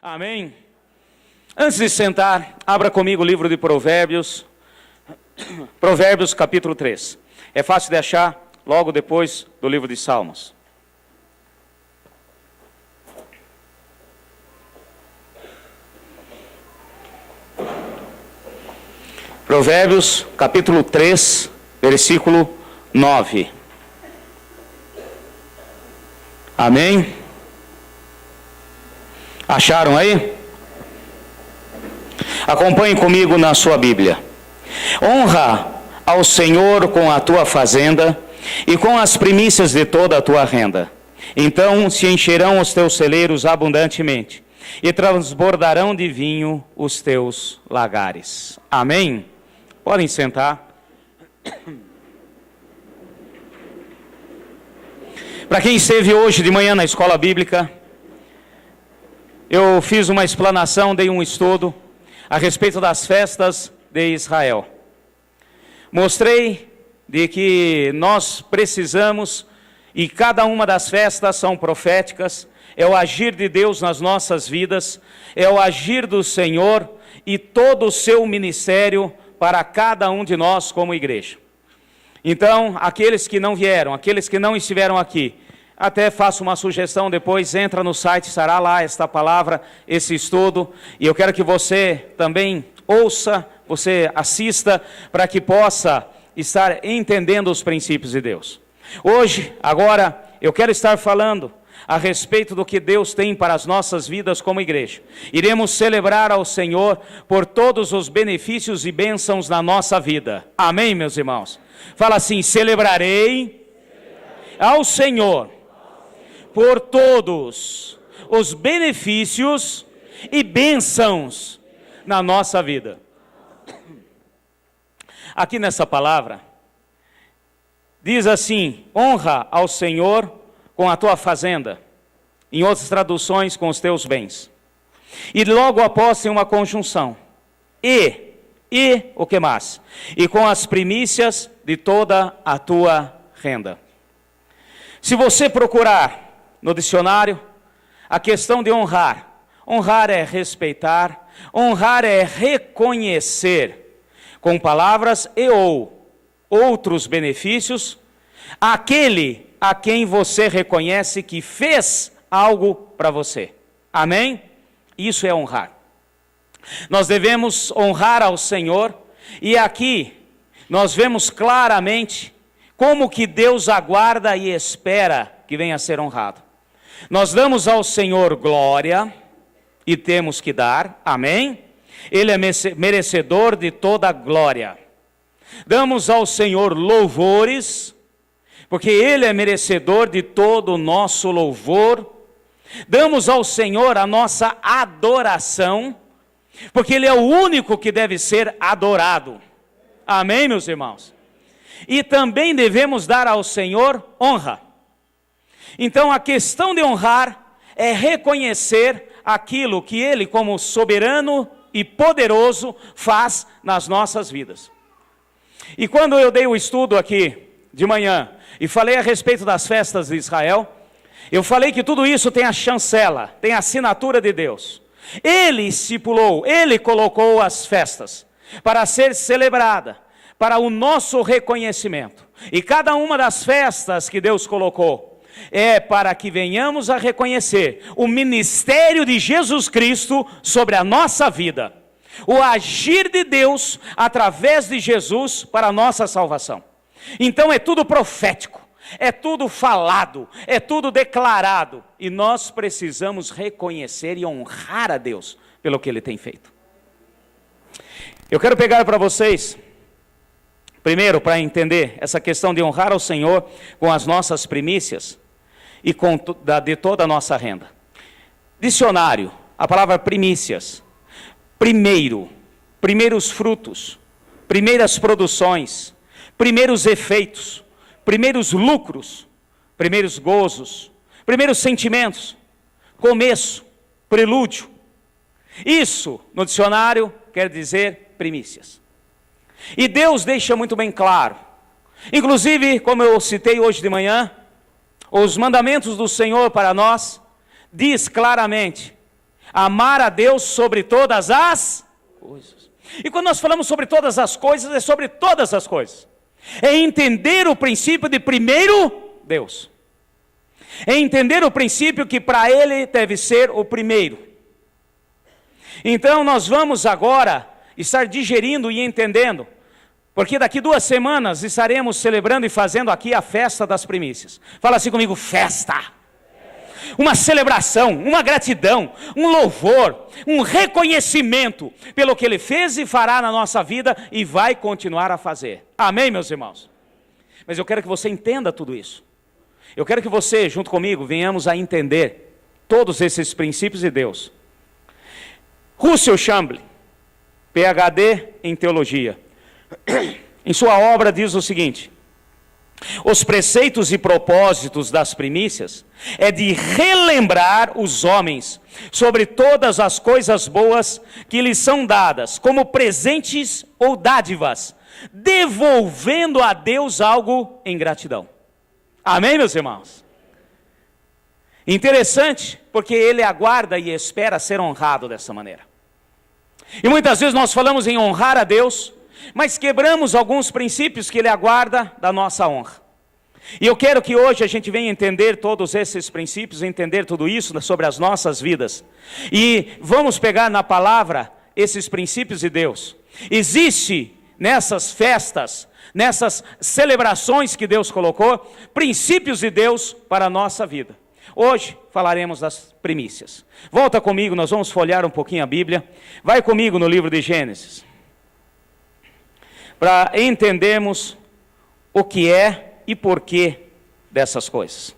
Amém? Antes de sentar, abra comigo o livro de Provérbios, Provérbios capítulo 3. É fácil de achar logo depois do livro de Salmos. Provérbios capítulo 3, versículo 9. Amém? Acharam aí? Acompanhe comigo na sua Bíblia. Honra ao Senhor com a tua fazenda e com as primícias de toda a tua renda. Então se encherão os teus celeiros abundantemente e transbordarão de vinho os teus lagares. Amém? Podem sentar. Para quem esteve hoje de manhã na escola bíblica, eu fiz uma explanação, dei um estudo a respeito das festas de Israel. Mostrei de que nós precisamos, e cada uma das festas são proféticas, é o agir de Deus nas nossas vidas, é o agir do Senhor e todo o seu ministério para cada um de nós como igreja. Então, aqueles que não vieram, aqueles que não estiveram aqui, até faço uma sugestão depois, entra no site, estará lá esta palavra, esse estudo, e eu quero que você também ouça, você assista, para que possa estar entendendo os princípios de Deus. Hoje, agora, eu quero estar falando a respeito do que Deus tem para as nossas vidas como igreja. Iremos celebrar ao Senhor por todos os benefícios e bênçãos na nossa vida. Amém, meus irmãos? Fala assim: celebrarei ao Senhor por todos os benefícios e bênçãos na nossa vida. Aqui nessa palavra, diz assim: honra ao Senhor com a tua fazenda, em outras traduções, com os teus bens. E logo após tem uma conjunção. E o que mais? E com as primícias de toda a tua renda. Se você procurar no dicionário, a questão de honrar. Honrar é respeitar, honrar é reconhecer, com palavras e ou outros benefícios, aquele a quem você reconhece que fez algo para você. Amém? Isso é honrar. Nós devemos honrar ao Senhor, e aqui nós vemos claramente como que Deus aguarda e espera que venha a ser honrado. Nós damos ao Senhor glória, e temos que dar, amém? Ele é merecedor de toda a glória. Damos ao Senhor louvores, porque Ele é merecedor de todo o nosso louvor. Damos ao Senhor a nossa adoração, porque Ele é o único que deve ser adorado. Amém, meus irmãos? E também devemos dar ao Senhor honra. Então a questão de honrar é reconhecer aquilo que Ele, como soberano e poderoso, faz nas nossas vidas. E quando eu dei o estudo aqui de manhã e falei a respeito das festas de Israel, eu falei que tudo isso tem a chancela, tem a assinatura de Deus. Ele estipulou, Ele colocou as festas para ser celebrada, para o nosso reconhecimento. E cada uma das festas que Deus colocou é para que venhamos a reconhecer o ministério de Jesus Cristo sobre a nossa vida, o agir de Deus através de Jesus para a nossa salvação. Então é tudo profético, é tudo falado, é tudo declarado, e nós precisamos reconhecer e honrar a Deus pelo que Ele tem feito. Eu quero pegar para vocês, primeiro, para entender essa questão de honrar ao Senhor com as nossas primícias e de toda a nossa renda. Dicionário, a palavra primícias, primeiros frutos, primeiras produções, primeiros efeitos, primeiros lucros, primeiros gozos, primeiros sentimentos, começo, prelúdio. Isso, no dicionário, quer dizer primícias. E Deus deixa muito bem claro, inclusive, como eu citei hoje de manhã, os mandamentos do Senhor para nós, diz claramente Amar a Deus sobre todas as coisas. E quando nós falamos sobre todas as coisas, é sobre todas as coisas. É entender o princípio de primeiro Deus. É entender o princípio que para Ele deve ser o primeiro. Então nós vamos agora estar digerindo e entendendo, porque daqui 2 semanas estaremos celebrando e fazendo aqui a festa das primícias. Fala assim comigo, festa. Uma celebração, uma gratidão, um louvor, um reconhecimento pelo que Ele fez e fará na nossa vida e vai continuar a fazer. Amém, meus irmãos? Mas eu quero que você entenda tudo isso. Eu quero que você, junto comigo, venhamos a entender todos esses princípios de Deus. Russell Chamberlain, PhD em teologia, em sua obra diz o seguinte: os preceitos e propósitos das primícias é de relembrar os homens sobre todas as coisas boas que lhes são dadas, como presentes ou dádivas, devolvendo a Deus algo em gratidão. Amém, meus irmãos? Interessante, porque Ele aguarda e espera ser honrado dessa maneira. E muitas vezes nós falamos em honrar a Deus, mas quebramos alguns princípios que Ele aguarda da nossa honra. E eu quero que hoje a gente venha entender todos esses princípios, entender tudo isso sobre as nossas vidas. E vamos pegar na palavra esses princípios de Deus. Existe nessas festas, nessas celebrações que Deus colocou, princípios de Deus para a nossa vida. Hoje falaremos das primícias. Volta comigo, nós vamos folhear um pouquinho a Bíblia. Vai comigo no livro de Gênesis, para entendermos o que é e porquê dessas coisas.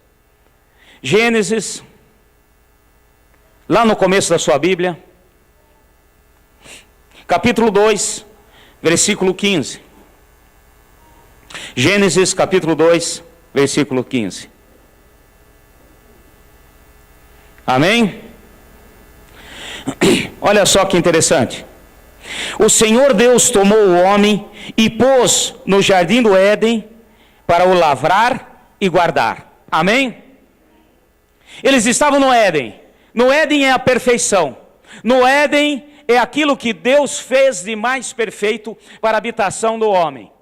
Gênesis, lá no começo da sua Bíblia, capítulo 2, versículo 15. Gênesis capítulo 2, versículo 15. Amém? Olha só que interessante. O Senhor Deus tomou o homem e pôs no jardim do Éden para o lavrar e guardar. Amém? Eles estavam no Éden. No Éden é a perfeição. No Éden é aquilo que Deus fez de mais perfeito para a habitação do homem.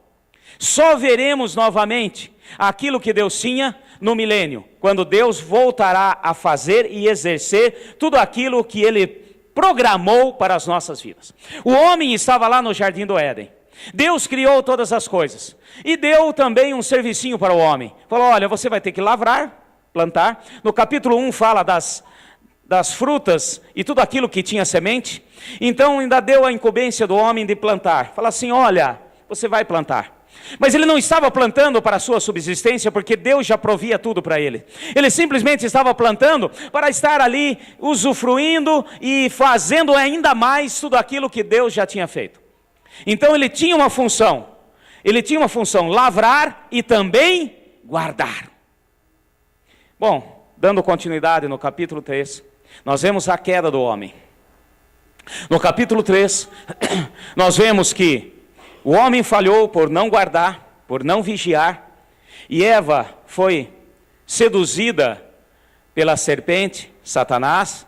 Só veremos novamente aquilo que Deus tinha no milênio, quando Deus voltará a fazer e exercer tudo aquilo que Ele programou para as nossas vidas. O homem estava lá no jardim do Éden. Deus criou todas as coisas e deu também um servicinho para o homem. Falou, olha, você vai ter que lavrar, plantar. No capítulo 1 fala das frutas e tudo aquilo que tinha semente. Então ainda deu a incumbência do homem de plantar. Fala assim, olha, você vai plantar. Mas ele não estava plantando para a sua subsistência, porque Deus já provia tudo para ele. Ele simplesmente estava plantando para estar ali usufruindo e fazendo ainda mais tudo aquilo que Deus já tinha feito. Então ele tinha uma função. Ele tinha uma função, lavrar e também guardar. Bom, dando continuidade no capítulo 3, nós vemos a queda do homem. No capítulo 3, nós vemos que o homem falhou por não guardar, por não vigiar, e Eva foi seduzida pela serpente, Satanás,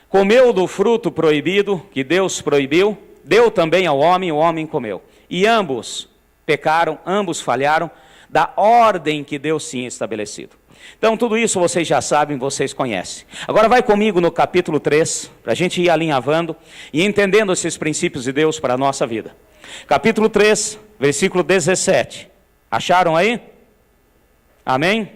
comeu do fruto proibido, que Deus proibiu, deu também ao homem, o homem comeu. E ambos pecaram, ambos falharam da ordem que Deus tinha estabelecido. Então tudo isso vocês já sabem, vocês conhecem. Agora vai comigo no capítulo 3, para a gente ir alinhavando e entendendo esses princípios de Deus para a nossa vida. Capítulo 3, versículo 17. Acharam aí? Amém?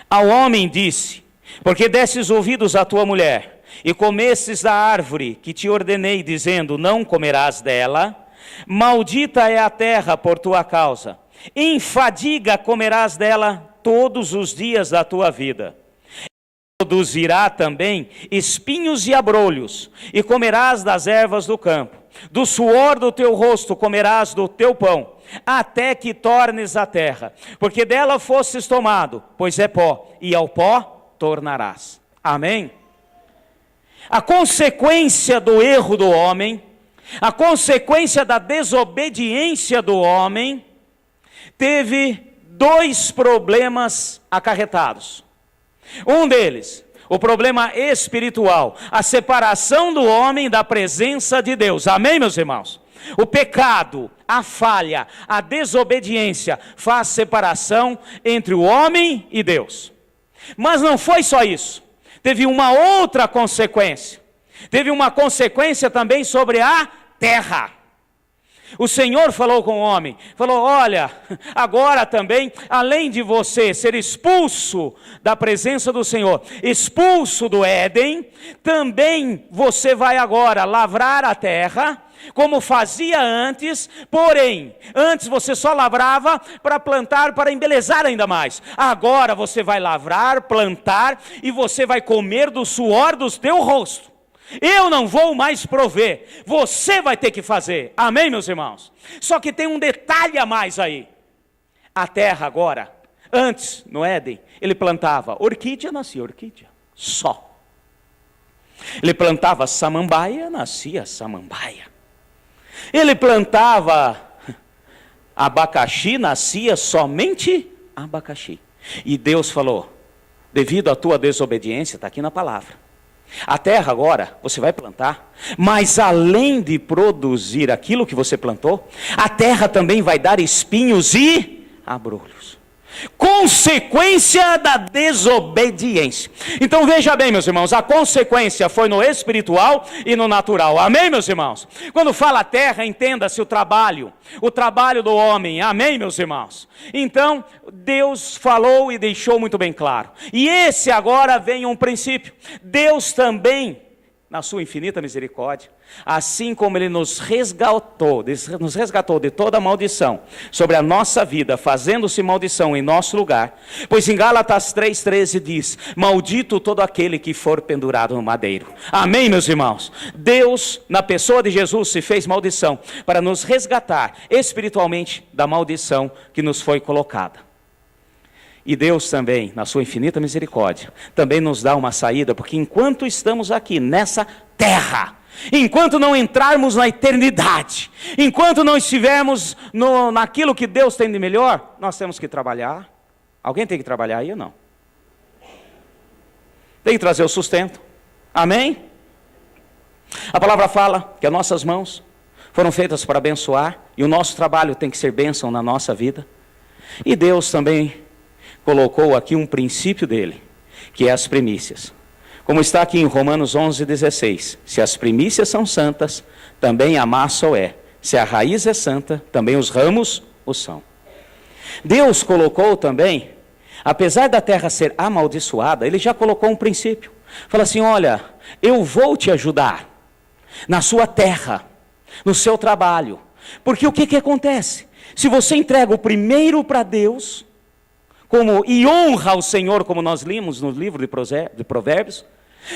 Ao homem disse, porque desses ouvidos à tua mulher, e comestes da árvore que te ordenei, dizendo, não comerás dela, maldita é a terra por tua causa, em fadiga comerás dela todos os dias da tua vida. Produzirá também espinhos e abrolhos, e comerás das ervas do campo. Do suor do teu rosto comerás do teu pão, até que tornes a terra, porque dela fostes tomado, pois é pó, e ao pó tornarás. Amém? A consequência do erro do homem, a consequência da desobediência do homem, teve 2 problemas acarretados. Um deles o problema espiritual, a separação do homem da presença de Deus. Amém, meus irmãos? O pecado, a falha, a desobediência faz separação entre o homem e Deus. Mas não foi só isso. Teve uma outra consequência. Teve uma consequência também sobre a terra. O Senhor falou com o homem, falou: olha, agora também, além de você ser expulso da presença do Senhor, expulso do Éden, também você vai agora lavrar a terra, como fazia antes, porém, antes você só lavrava para plantar, para embelezar ainda mais. Agora você vai lavrar, plantar, e você vai comer do suor do teu rosto. Eu não vou mais prover, você vai ter que fazer. Amém, meus irmãos? Só que tem um detalhe a mais aí. A terra agora, antes no Éden, ele plantava orquídea, nascia orquídea, só. Ele plantava samambaia, nascia samambaia. Ele plantava abacaxi, nascia somente abacaxi. E Deus falou: devido à tua desobediência, está aqui na palavra, a terra agora você vai plantar, mas além de produzir aquilo que você plantou, a terra também vai dar espinhos e abrolhos. Consequência da desobediência. Então veja bem, meus irmãos, a consequência foi no espiritual e no natural. Amém, meus irmãos? Quando fala terra, entenda-se o trabalho do homem. Amém, meus irmãos? Então Deus falou e deixou muito bem claro. E esse agora vem um princípio. Deus também, na sua infinita misericórdia, assim como Ele nos resgatou de toda maldição sobre a nossa vida, fazendo-se maldição em nosso lugar, pois em Gálatas 3,13 diz: maldito todo aquele que for pendurado no madeiro. Amém, meus irmãos? Deus, na pessoa de Jesus, se fez maldição para nos resgatar espiritualmente da maldição que nos foi colocada. E Deus também, na sua infinita misericórdia, também nos dá uma saída, porque enquanto estamos aqui nessa terra, enquanto não entrarmos na eternidade, enquanto não estivermos naquilo que Deus tem de melhor, nós temos que trabalhar. Alguém tem que trabalhar aí ou não? Tem que trazer o sustento. Amém? A palavra fala que as nossas mãos foram feitas para abençoar, e o nosso trabalho tem que ser bênção na nossa vida. E Deus também colocou aqui um princípio dele, que é as primícias. Como está aqui em Romanos 11,16. Se as primícias são santas, também a massa o é. Se a raiz é santa, também os ramos o são. Deus colocou também, apesar da terra ser amaldiçoada, Ele já colocou um princípio. Fala assim: olha, eu vou te ajudar na sua terra, no seu trabalho. Porque o que acontece? Se você entrega o primeiro para Deus, e honra ao Senhor, como nós limos no livro de Provérbios,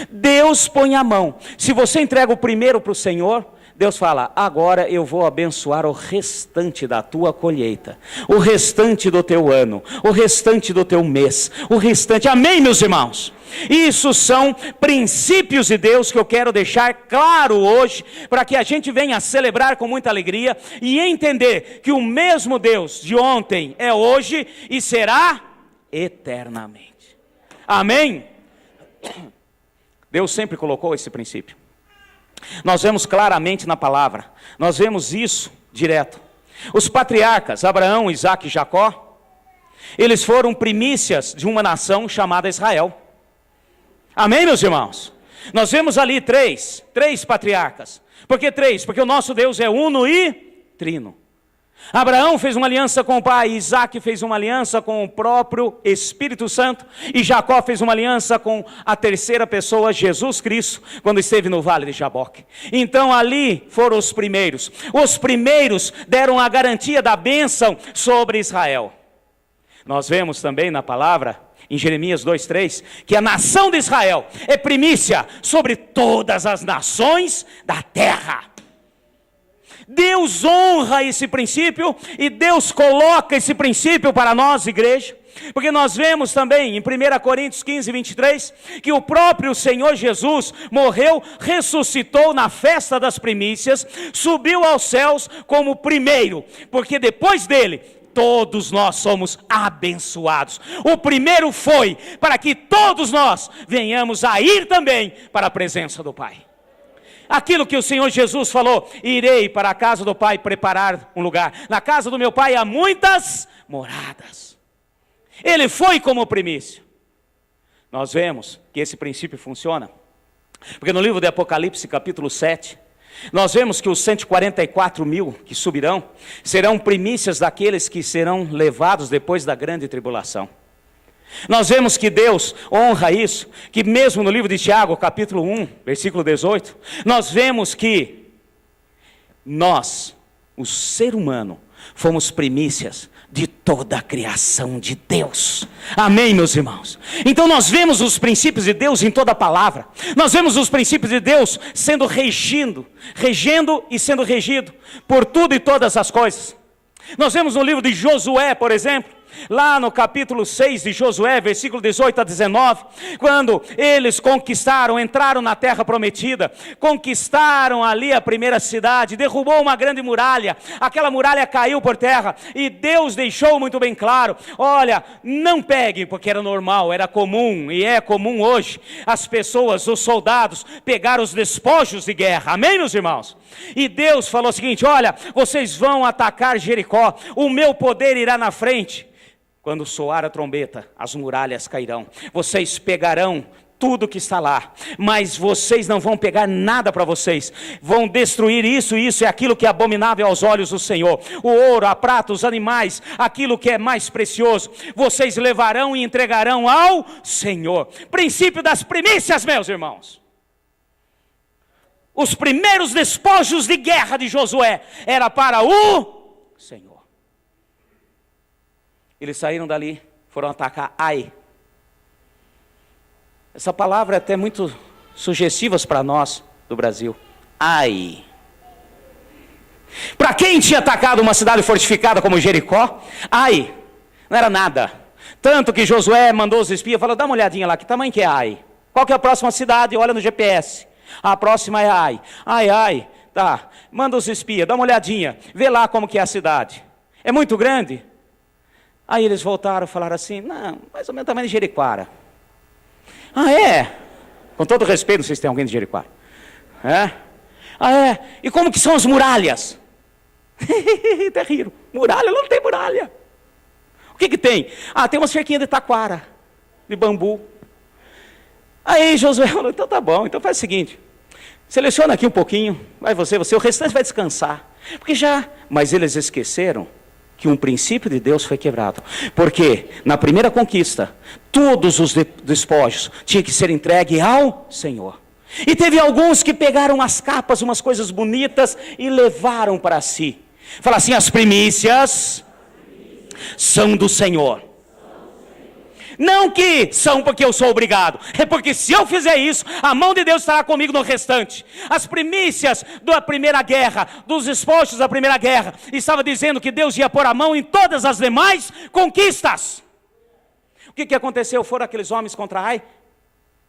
Deus põe a mão. Se você entrega o primeiro para o Senhor, Deus fala: agora eu vou abençoar o restante da tua colheita, o restante do teu ano, o restante do teu mês, o restante. Amém, meus irmãos? Isso são princípios de Deus que eu quero deixar claro hoje, para que a gente venha celebrar com muita alegria e entender que o mesmo Deus de ontem é hoje e será eternamente. Amém? Deus sempre colocou esse princípio. Nós vemos claramente na palavra, nós vemos isso direto. Os patriarcas, Abraão, Isaque e Jacó, eles foram primícias de uma nação chamada Israel. Amém, meus irmãos? Nós vemos ali três patriarcas. Por que três? Porque o nosso Deus é uno e trino. Abraão fez uma aliança com o pai, Isaque fez uma aliança com o próprio Espírito Santo, e Jacó fez uma aliança com a terceira pessoa, Jesus Cristo, quando esteve no vale de Jaboque. Então ali foram os primeiros deram a garantia da bênção sobre Israel. Nós vemos também na palavra, em Jeremias 2,3, que a nação de Israel é primícia sobre todas as nações da terra. Deus honra esse princípio e Deus coloca esse princípio para nós, igreja, porque nós vemos também em 1 Coríntios 15:23, que o próprio Senhor Jesus morreu, ressuscitou na festa das primícias, subiu aos céus como primeiro, porque depois dele todos nós somos abençoados. O primeiro foi para que todos nós venhamos a ir também para a presença do Pai. Aquilo que o Senhor Jesus falou: irei para a casa do Pai preparar um lugar. Na casa do meu Pai há muitas moradas. Ele foi como primícia. Nós vemos que esse princípio funciona, porque no livro de Apocalipse, capítulo 7, nós vemos que os 144 mil que subirão serão primícias daqueles que serão levados depois da grande tribulação. Nós vemos que Deus honra isso, que mesmo no livro de Tiago, capítulo 1, versículo 18, nós vemos que nós, o ser humano, fomos primícias de toda a criação de Deus. Amém, meus irmãos? Então nós vemos os princípios de Deus em toda a palavra. Nós vemos os princípios de Deus sendo regendo e sendo regido por tudo e todas as coisas. Nós vemos no livro de Josué, por exemplo, lá no capítulo 6 de Josué, versículo 18 a 19, quando eles conquistaram, entraram na terra prometida, conquistaram ali a primeira cidade, derrubou uma grande muralha, aquela muralha caiu por terra, e Deus deixou muito bem claro: olha, não peguem, porque era normal, era comum, e é comum hoje, as pessoas, os soldados, pegar os despojos de guerra. Amém, meus irmãos? E Deus falou o seguinte: olha, vocês vão atacar Jericó, o meu poder irá na frente. Quando soar a trombeta, as muralhas cairão. Vocês pegarão tudo que está lá, mas vocês não vão pegar nada para vocês. Vão destruir isso e aquilo que é abominável aos olhos do Senhor. O ouro, a prata, os animais, aquilo que é mais precioso, vocês levarão e entregarão ao Senhor. Princípio das primícias, meus irmãos. Os primeiros despojos de guerra de Josué era para o Senhor. Eles saíram dali, foram atacar Ai. Essa palavra é até muito sugestiva para nós do Brasil. Ai. Para quem tinha atacado uma cidade fortificada como Jericó, Ai não era nada. Tanto que Josué mandou os espias, falou: dá uma olhadinha lá, que tamanho que é Ai? Qual que é a próxima cidade? Olha no GPS. A próxima é Ai. Ai, tá. Manda os espias, dá uma olhadinha, vê lá como que é a cidade. É muito grande? Aí eles voltaram e falaram assim: não, mais ou menos o tamanho de Jericoara. Ah, é? Com todo respeito, não sei se tem alguém de Jericoara. É? Ah, é? E como que são as muralhas? Até riram. Muralha? Não tem muralha. O que que tem? Ah, tem uma cerquinha de taquara, de bambu. Aí Josué falou: então tá bom, então faz o seguinte, seleciona aqui um pouquinho, vai você, o restante vai descansar. Porque já, mas eles esqueceram que um princípio de Deus foi quebrado, porque na primeira conquista, todos os despojos tinham que ser entregues ao Senhor, e teve alguns que pegaram as capas, umas coisas bonitas, e levaram para si. Fala assim: as primícias são do Senhor. Não que são porque eu sou obrigado, é porque se eu fizer isso, a mão de Deus estará comigo no restante. As primícias da primeira guerra, dos despojos da primeira guerra, estava dizendo que Deus ia pôr a mão em todas as demais conquistas. O que aconteceu? Foram aqueles homens contra Ai?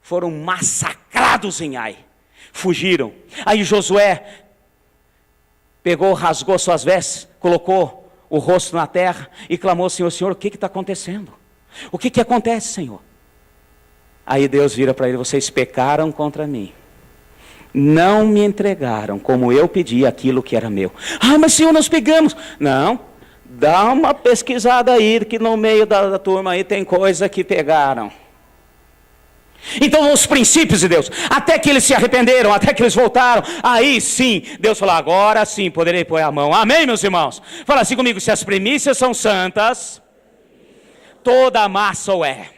Foram massacrados em Ai, fugiram. Aí Josué pegou, rasgou suas vestes, colocou o rosto na terra e clamou: Senhor, Senhor, o que está acontecendo? O que acontece, Senhor? Aí Deus vira para ele: vocês pecaram contra mim, não me entregaram como eu pedi aquilo que era meu. Ah, mas Senhor, nós pegamos. Não, dá uma pesquisada aí, que no meio da turma aí tem coisa que pegaram. Então os princípios de Deus, até que eles se arrependeram, até que eles voltaram, aí sim, Deus falou: agora sim poderei pôr a mão. Amém, meus irmãos? Fala assim comigo: se as primícias são santas, toda a massa o é.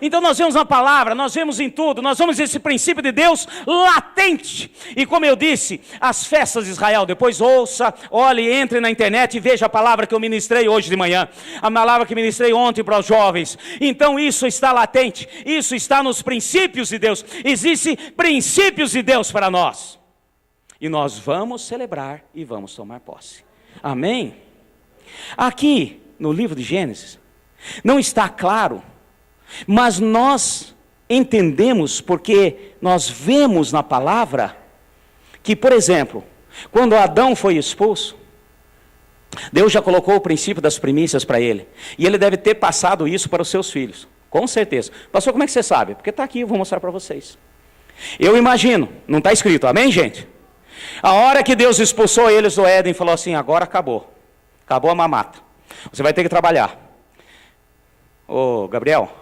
Então nós vemos na palavra, nós vemos em tudo, nós vemos esse princípio de Deus latente. E como eu disse, as festas de Israel, depois ouça, olhe, entre na internet e veja a palavra que eu ministrei hoje de manhã, a palavra que ministrei ontem para os jovens. Então isso está latente, isso está nos princípios de Deus. Existem princípios de Deus para nós, e nós vamos celebrar e vamos tomar posse. Amém? Aqui no livro de Gênesis não está claro, mas nós entendemos, porque nós vemos na palavra que, por exemplo, quando Adão foi expulso, Deus já colocou o princípio das primícias para ele. E ele deve ter passado isso para os seus filhos. Com certeza. Pastor, como é que você sabe? Porque está aqui, eu vou mostrar para vocês. Eu imagino, não está escrito, amém, gente? A hora que Deus expulsou eles do Éden, falou assim, agora acabou. Acabou a mamata. Você vai ter que trabalhar. Ô, Gabriel,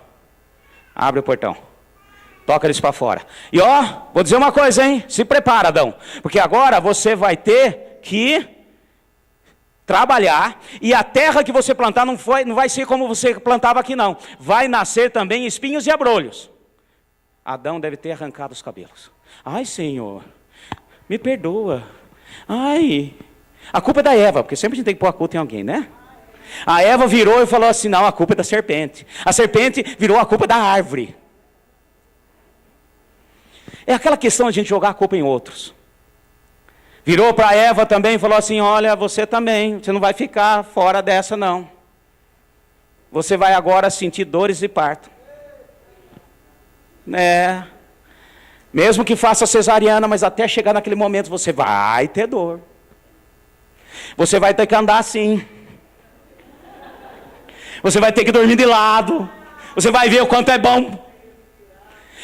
abre o portão. Toca eles para fora. E ó, vou dizer uma coisa, hein? Se prepara, Adão. Porque agora você vai ter que trabalhar, e a terra que você plantar não vai ser como você plantava aqui não. Vai nascer também espinhos e abrolhos. Adão deve ter arrancado os cabelos. Ai, Senhor, me perdoa. Ai, a culpa é da Eva, porque sempre a gente tem que pôr a culpa em alguém, né? A Eva virou e falou assim, não, a culpa é da serpente. A serpente virou a culpa da árvore. É aquela questão de a gente jogar a culpa em outros. Virou para Eva também e falou assim, olha, você também, você não vai ficar fora dessa não. Você vai agora sentir dores de parto. Mesmo que faça cesariana, mas até chegar naquele momento você vai ter dor. Você vai ter que andar assim. Você vai ter que dormir de lado. Você vai ver o quanto é bom.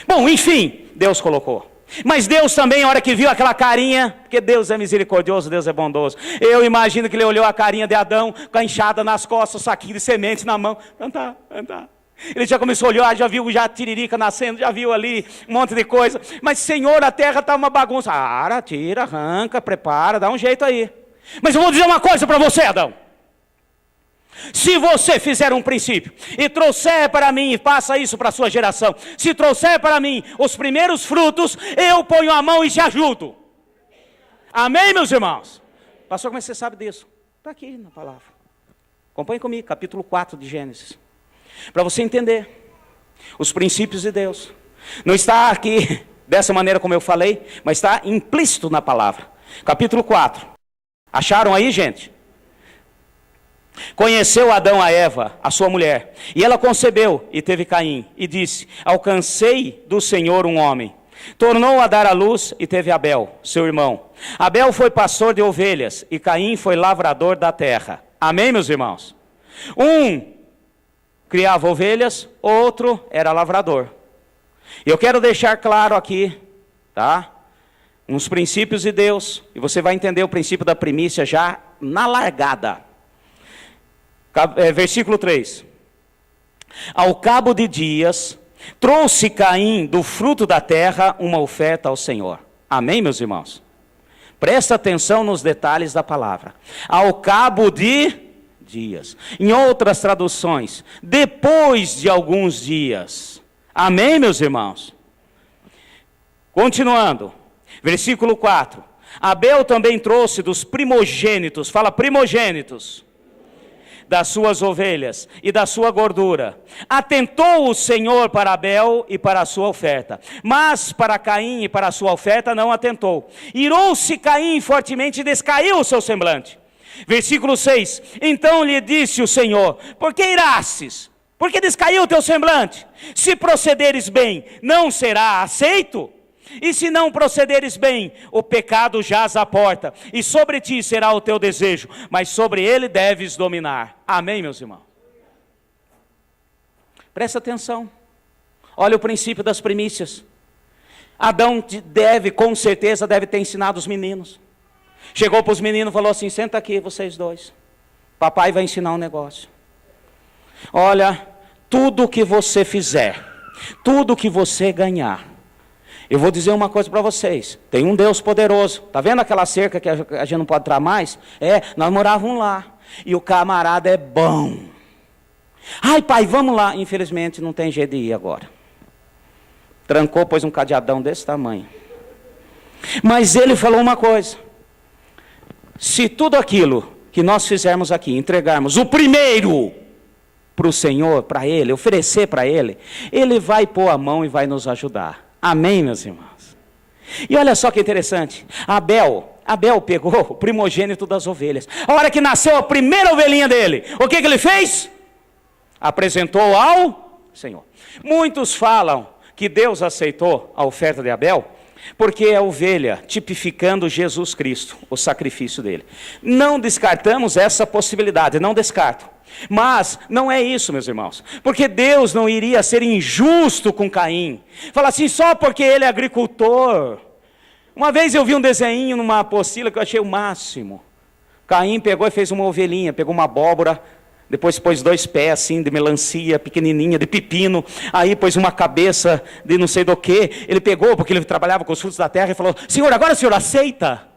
Bom, enfim, Deus colocou. Mas Deus também, a hora que viu aquela carinha, porque Deus é misericordioso, Deus é bondoso. Eu imagino que ele olhou a carinha de Adão, com a enxada nas costas, o saquinho de sementes na mão. Andar. Ele já começou a olhar, já viu já tiririca nascendo, já viu ali um monte de coisa. Mas Senhor, a terra está uma bagunça. Tira, arranca, prepara, dá um jeito aí. Mas eu vou dizer uma coisa para você, Adão. Se você fizer um princípio e trouxer para mim, e passa isso para a sua geração, se trouxer para mim os primeiros frutos, eu ponho a mão e te ajudo. Amém, meus irmãos? Pastor, como é que você sabe disso? Está aqui na palavra. Acompanhe comigo, capítulo 4 de Gênesis. Para você entender os princípios de Deus. Não está aqui dessa maneira como eu falei, mas está implícito na palavra. Capítulo 4. Acharam aí, gente? Conheceu Adão a Eva, a sua mulher, e ela concebeu e teve Caim, e disse, alcancei do Senhor um homem. Tornou a dar à luz e teve Abel, seu irmão. Abel foi pastor de ovelhas, e Caim foi lavrador da terra. Amém, meus irmãos? Um criava ovelhas, outro era lavrador. Eu quero deixar claro aqui, tá? Uns princípios de Deus, e você vai entender o princípio da primícia já na largada. Versículo 3. Ao cabo de dias, trouxe Caim do fruto da terra uma oferta ao Senhor. Amém, meus irmãos? Presta atenção nos detalhes da palavra. Ao cabo de dias. Em outras traduções, depois de alguns dias. Amém, meus irmãos? Continuando. Versículo 4. Abel também trouxe dos primogênitos. Fala primogênitos. Das suas ovelhas e da sua gordura. Atentou o Senhor para Abel e para a sua oferta, mas para Caim e para a sua oferta não atentou. Irou-se Caim fortemente e descaiu o seu semblante. Versículo 6. Então lhe disse o Senhor, por que irastes? Por que descaiu o teu semblante? Se procederes bem, não será aceito? E se não procederes bem, o pecado jaz à porta, e sobre ti será o teu desejo, mas sobre ele deves dominar. Amém, meus irmãos? Presta atenção. Olha o princípio das primícias. Adão com certeza deve ter ensinado os meninos. Chegou para os meninos e falou assim, senta aqui vocês dois. Papai vai ensinar um negócio. Olha, tudo que você fizer, tudo que você ganhar, eu vou dizer uma coisa para vocês, tem um Deus poderoso, tá vendo aquela cerca que a gente não pode entrar mais? Nós morávamos lá, e o camarada é bom. Ai pai, vamos lá, infelizmente não tem jeito de ir agora. Trancou, pôs um cadeadão desse tamanho. Mas ele falou uma coisa, se tudo aquilo que nós fizermos aqui, entregarmos o primeiro para o Senhor, para Ele, oferecer para Ele, Ele vai pôr a mão e vai nos ajudar. Amém, meus irmãos? E olha só que interessante, Abel pegou o primogênito das ovelhas. A hora que nasceu a primeira ovelhinha dele, o que ele fez? Apresentou ao Senhor. Muitos falam que Deus aceitou a oferta de Abel, Porque é a ovelha tipificando Jesus Cristo, o sacrifício dele. Não descartamos essa possibilidade, não descarto. Mas não é isso, meus irmãos. Porque Deus não iria ser injusto com Caim. Fala assim, só porque ele é agricultor. Uma vez eu vi um desenho numa apostila que eu achei o máximo. Caim pegou e fez uma ovelhinha, pegou uma abóbora, depois pôs 2 pés assim de melancia pequenininha, de pepino, aí pôs uma cabeça de não sei do que. Ele pegou, porque ele trabalhava com os frutos da terra, e falou, Senhor, agora o Senhor aceita?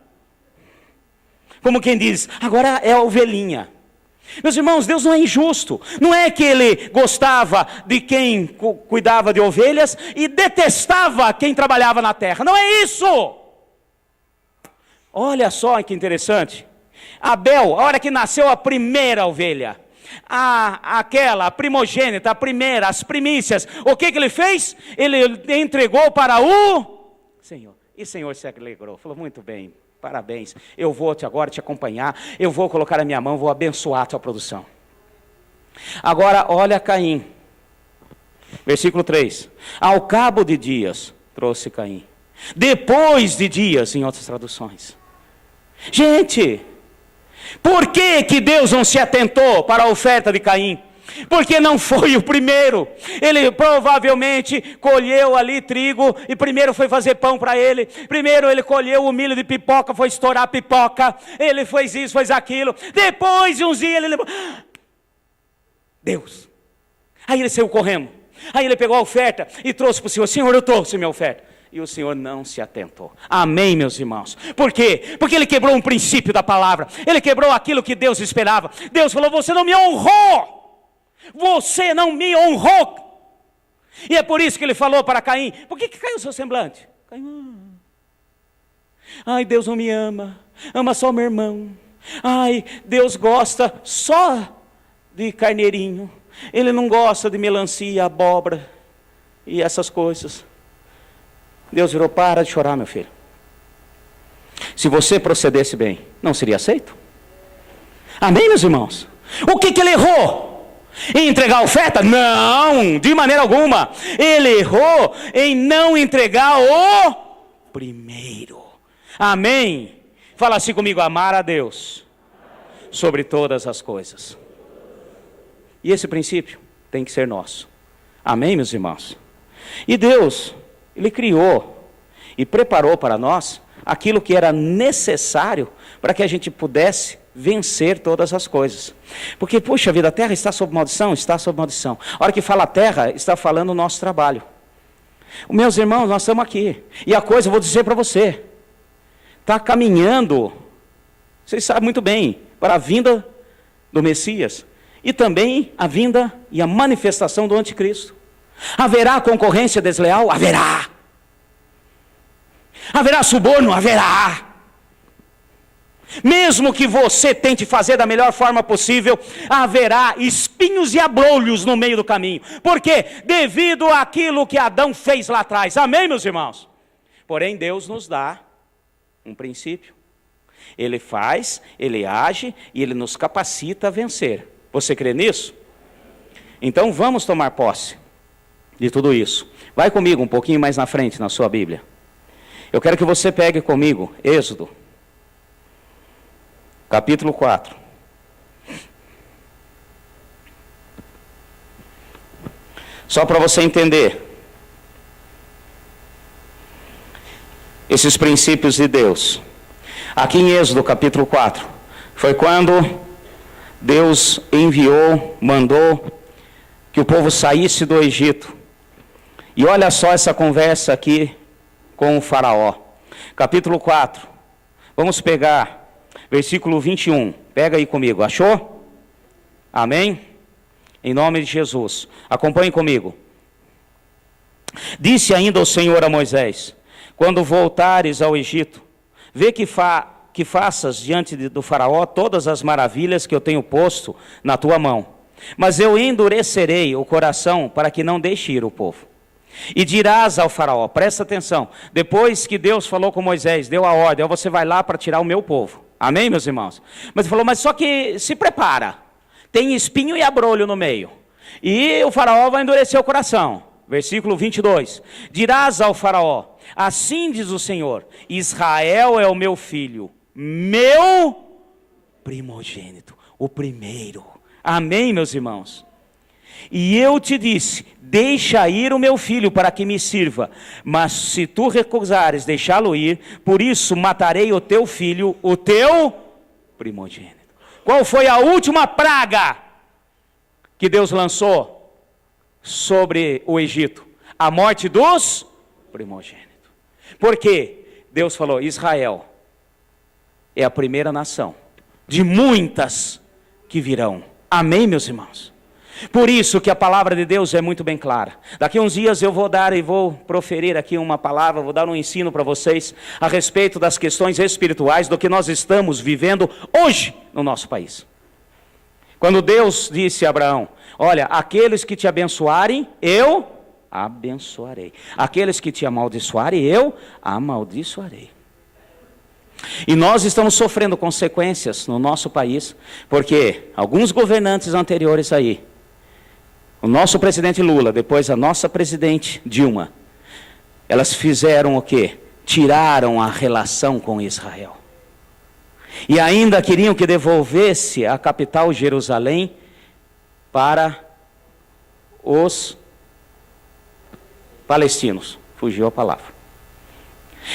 Como quem diz, agora é a ovelhinha. Meus irmãos, Deus não é injusto. Não é que ele gostava de quem cuidava de ovelhas e detestava quem trabalhava na terra. Não é isso. Olha só que interessante. Abel, a hora que nasceu a primeira ovelha, a primogênita, a primeira, as primícias, o que ele fez? Ele entregou para o Senhor. E o Senhor se alegrou, falou, muito bem, parabéns, eu vou agora te acompanhar, eu vou colocar a minha mão, vou abençoar a tua produção. Agora, olha Caim, versículo 3, ao cabo de dias, trouxe Caim, depois de dias, em outras traduções. Gente, por que que Deus não se atentou para a oferta de Caim? Porque não foi o primeiro. Ele provavelmente colheu ali trigo e primeiro foi fazer pão para ele. Primeiro ele colheu o milho de pipoca, foi estourar a pipoca. Ele fez isso, fez aquilo. Depois de uns dias ele lembrou, Deus. Aí ele saiu correndo. Aí ele pegou a oferta e trouxe para o Senhor. Senhor, eu trouxe minha oferta. E o Senhor não se atentou. Amém, meus irmãos. Por quê? Porque ele quebrou um princípio da palavra. Ele quebrou aquilo que Deus esperava. Deus falou, você não me honrou. Você não me honrou. E é por isso que ele falou para Caim, por que caiu o seu semblante? Caim, ai, Deus não me ama. Ama só meu irmão. Ai, Deus gosta só de carneirinho. Ele não gosta de melancia, abóbora e essas coisas. Deus virou, para de chorar, meu filho. Se você procedesse bem, não seria aceito? Amém, meus irmãos? O que ele errou? Em entregar a oferta? Não, de maneira alguma. Ele errou em não entregar o primeiro. Amém? Fala assim comigo, amar a Deus sobre todas as coisas. E esse princípio tem que ser nosso. Amém, meus irmãos? E Deus, Ele criou e preparou para nós aquilo que era necessário para que a gente pudesse vencer todas as coisas. Porque, puxa vida, a terra está sob maldição? Está sob maldição. A hora que fala terra, está falando o nosso trabalho. Meus irmãos, nós estamos aqui. E a coisa, eu vou dizer para você, está caminhando, vocês sabem muito bem, para a vinda do Messias. E também a vinda e a manifestação do anticristo. Haverá concorrência desleal? Haverá. Haverá suborno? Haverá. Mesmo que você tente fazer da melhor forma possível, haverá espinhos e abrolhos no meio do caminho. Por quê? Devido àquilo que Adão fez lá atrás. Amém, meus irmãos? Porém, Deus nos dá um princípio. Ele faz, Ele age e Ele nos capacita a vencer. Você crê nisso? Então vamos tomar posse de tudo isso. Vai comigo um pouquinho mais na frente na sua Bíblia. Eu quero que você pegue comigo Êxodo, capítulo 4. Só para você entender esses princípios de Deus. Aqui em Êxodo, capítulo 4, foi quando Deus enviou, mandou que o povo saísse do Egito. E olha só essa conversa aqui com o faraó. Capítulo 4, vamos pegar versículo 21. Pega aí comigo, achou? Amém? Em nome de Jesus. Acompanhe comigo. Disse ainda o Senhor a Moisés, quando voltares ao Egito, vê que faças diante do faraó todas as maravilhas que eu tenho posto na tua mão. Mas eu endurecerei o coração para que não deixe ir o povo. E dirás ao faraó, presta atenção, depois que Deus falou com Moisés, deu a ordem, você vai lá para tirar o meu povo. Amém, meus irmãos? Mas ele falou, mas só que se prepara, tem espinho e abrolho no meio. E o faraó vai endurecer o coração. versículo 22. Dirás ao faraó, assim diz o Senhor, Israel é o meu filho, meu primogênito, o primeiro. Amém, meus irmãos? E eu te disse, deixa ir o meu filho para que me sirva, mas se tu recusares deixá-lo ir, por isso matarei o teu filho, o teu primogênito. Qual foi a última praga que Deus lançou sobre o Egito? A morte dos primogênitos. Por quê? Deus falou, Israel é a primeira nação de muitas que virão. Amém, meus irmãos? Por isso que a palavra de Deus é muito bem clara. Daqui a uns dias eu vou dar e vou proferir aqui uma palavra, vou dar um ensino para vocês a respeito das questões espirituais do que nós estamos vivendo hoje no nosso país. Quando Deus disse a Abraão, olha, aqueles que te abençoarem, eu abençoarei. Aqueles que te amaldiçoarem, eu amaldiçoarei. E nós estamos sofrendo consequências no nosso país, porque alguns governantes anteriores aí, o nosso presidente Lula, depois a nossa presidente Dilma, elas fizeram o quê? Tiraram a relação com Israel. E ainda queriam que devolvesse a capital Jerusalém para os palestinos. Fugiu a palavra.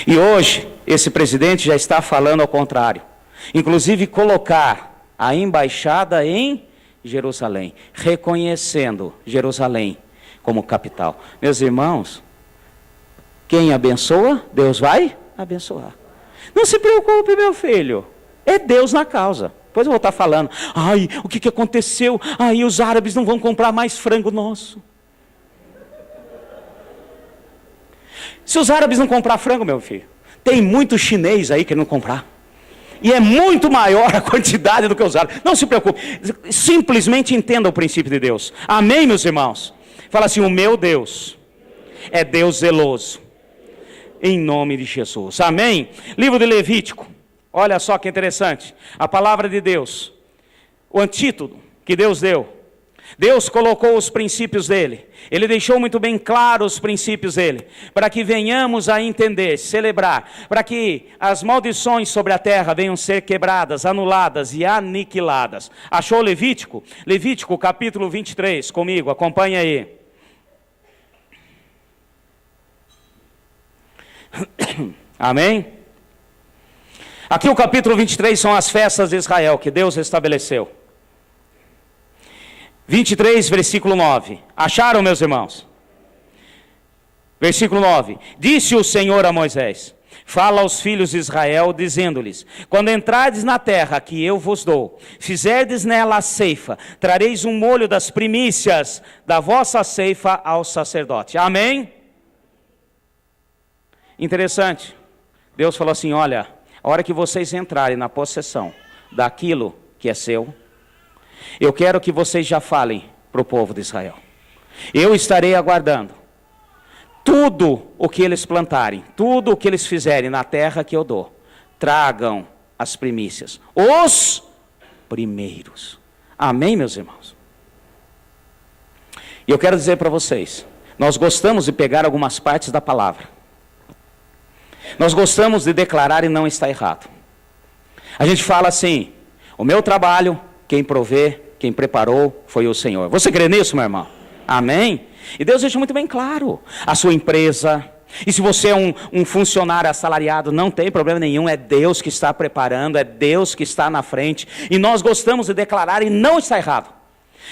E hoje, esse presidente já está falando ao contrário. Inclusive colocar a embaixada em Jerusalém, reconhecendo Jerusalém como capital. Meus irmãos, quem abençoa, Deus vai abençoar. Não se preocupe, meu filho, é Deus na causa. Depois eu vou estar falando, ai, o que aconteceu? Ai, os árabes não vão comprar mais frango nosso. Se os árabes não comprar frango, meu filho, tem muito chinês aí que não comprar. E é muito maior a quantidade do que os árabes. Não se preocupe, simplesmente entenda o princípio de Deus. Amém, meus irmãos? Fala assim, o meu Deus é Deus zeloso. Em nome de Jesus. Amém? Livro de Levítico. Olha só que interessante. A palavra de Deus. O antídoto que Deus deu. Deus colocou os princípios dele. Ele deixou muito bem claro os princípios dele. Para que venhamos a entender, celebrar. Para que as maldições sobre a terra venham ser quebradas, anuladas e aniquiladas. Achou Levítico? Levítico capítulo 23 comigo, acompanha aí. Amém? Aqui o capítulo 23 são as festas de Israel que Deus estabeleceu. 23, versículo 9. Acharam, meus irmãos? Versículo 9. Disse o Senhor a Moisés, fala aos filhos de Israel, dizendo-lhes, quando entrardes na terra que eu vos dou, fizerdes nela a ceifa, trareis um molho das primícias da vossa ceifa ao sacerdote. Amém? Interessante. Deus falou assim, olha, a hora que vocês entrarem na possessão daquilo que é seu, eu quero que vocês já falem para o povo de Israel. Eu estarei aguardando. Tudo o que eles plantarem, tudo o que eles fizerem na terra que eu dou, tragam as primícias, os primeiros. Amém, meus irmãos? E eu quero dizer para vocês, nós gostamos de pegar algumas partes da palavra. Nós gostamos de declarar e não está errado. A gente fala assim, o meu trabalho, quem provê, quem preparou foi o Senhor. Você crê nisso, meu irmão? Amém? E Deus deixa muito bem claro. A sua empresa, e se você é um funcionário assalariado, não tem problema nenhum, é Deus que está preparando, é Deus que está na frente. E nós gostamos de declarar e não está errado.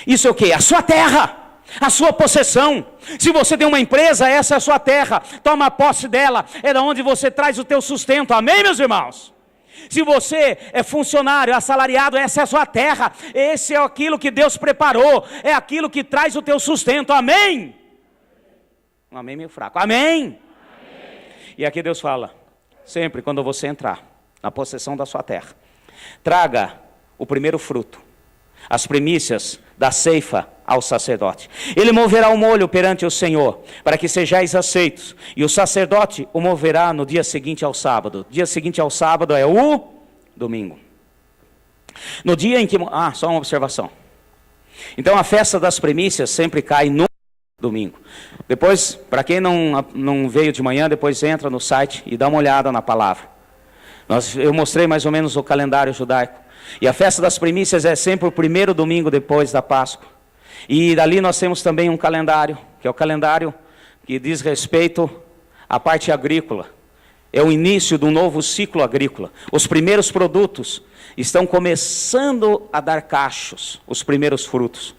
Isso é o quê? A sua terra. A sua possessão. Se você tem uma empresa, essa é a sua terra. Toma posse dela. É da onde você traz o teu sustento. Amém, meus irmãos? Se você é funcionário, assalariado, essa é a sua terra. Esse é aquilo que Deus preparou. É aquilo que traz o teu sustento. Amém? Um amém meio fraco. Amém? E aqui Deus fala, sempre quando você entrar na possessão da sua terra, traga o primeiro fruto, as primícias da ceifa ao sacerdote. Ele moverá o molho perante o Senhor, para que sejais aceitos. E o sacerdote o moverá no dia seguinte ao sábado. Dia seguinte ao sábado é o domingo. No dia em que... só uma observação. Então a festa das primícias sempre cai no domingo. Depois, para quem não veio de manhã, depois entra no site e dá uma olhada na palavra. Eu mostrei mais ou menos o calendário judaico. E a festa das primícias é sempre o primeiro domingo depois da Páscoa. E dali nós temos também um calendário, que é o calendário que diz respeito à parte agrícola. É o início de um novo ciclo agrícola. Os primeiros produtos estão começando a dar cachos, os primeiros frutos.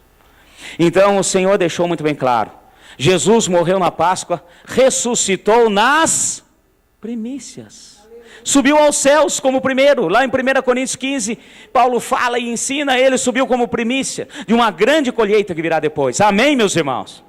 Então o Senhor deixou muito bem claro. Jesus morreu na Páscoa, ressuscitou nas primícias. Subiu aos céus como primeiro. Lá em 1 Coríntios 15, Paulo fala e ensina, ele subiu como primícia de uma grande colheita que virá depois. Amém, meus irmãos?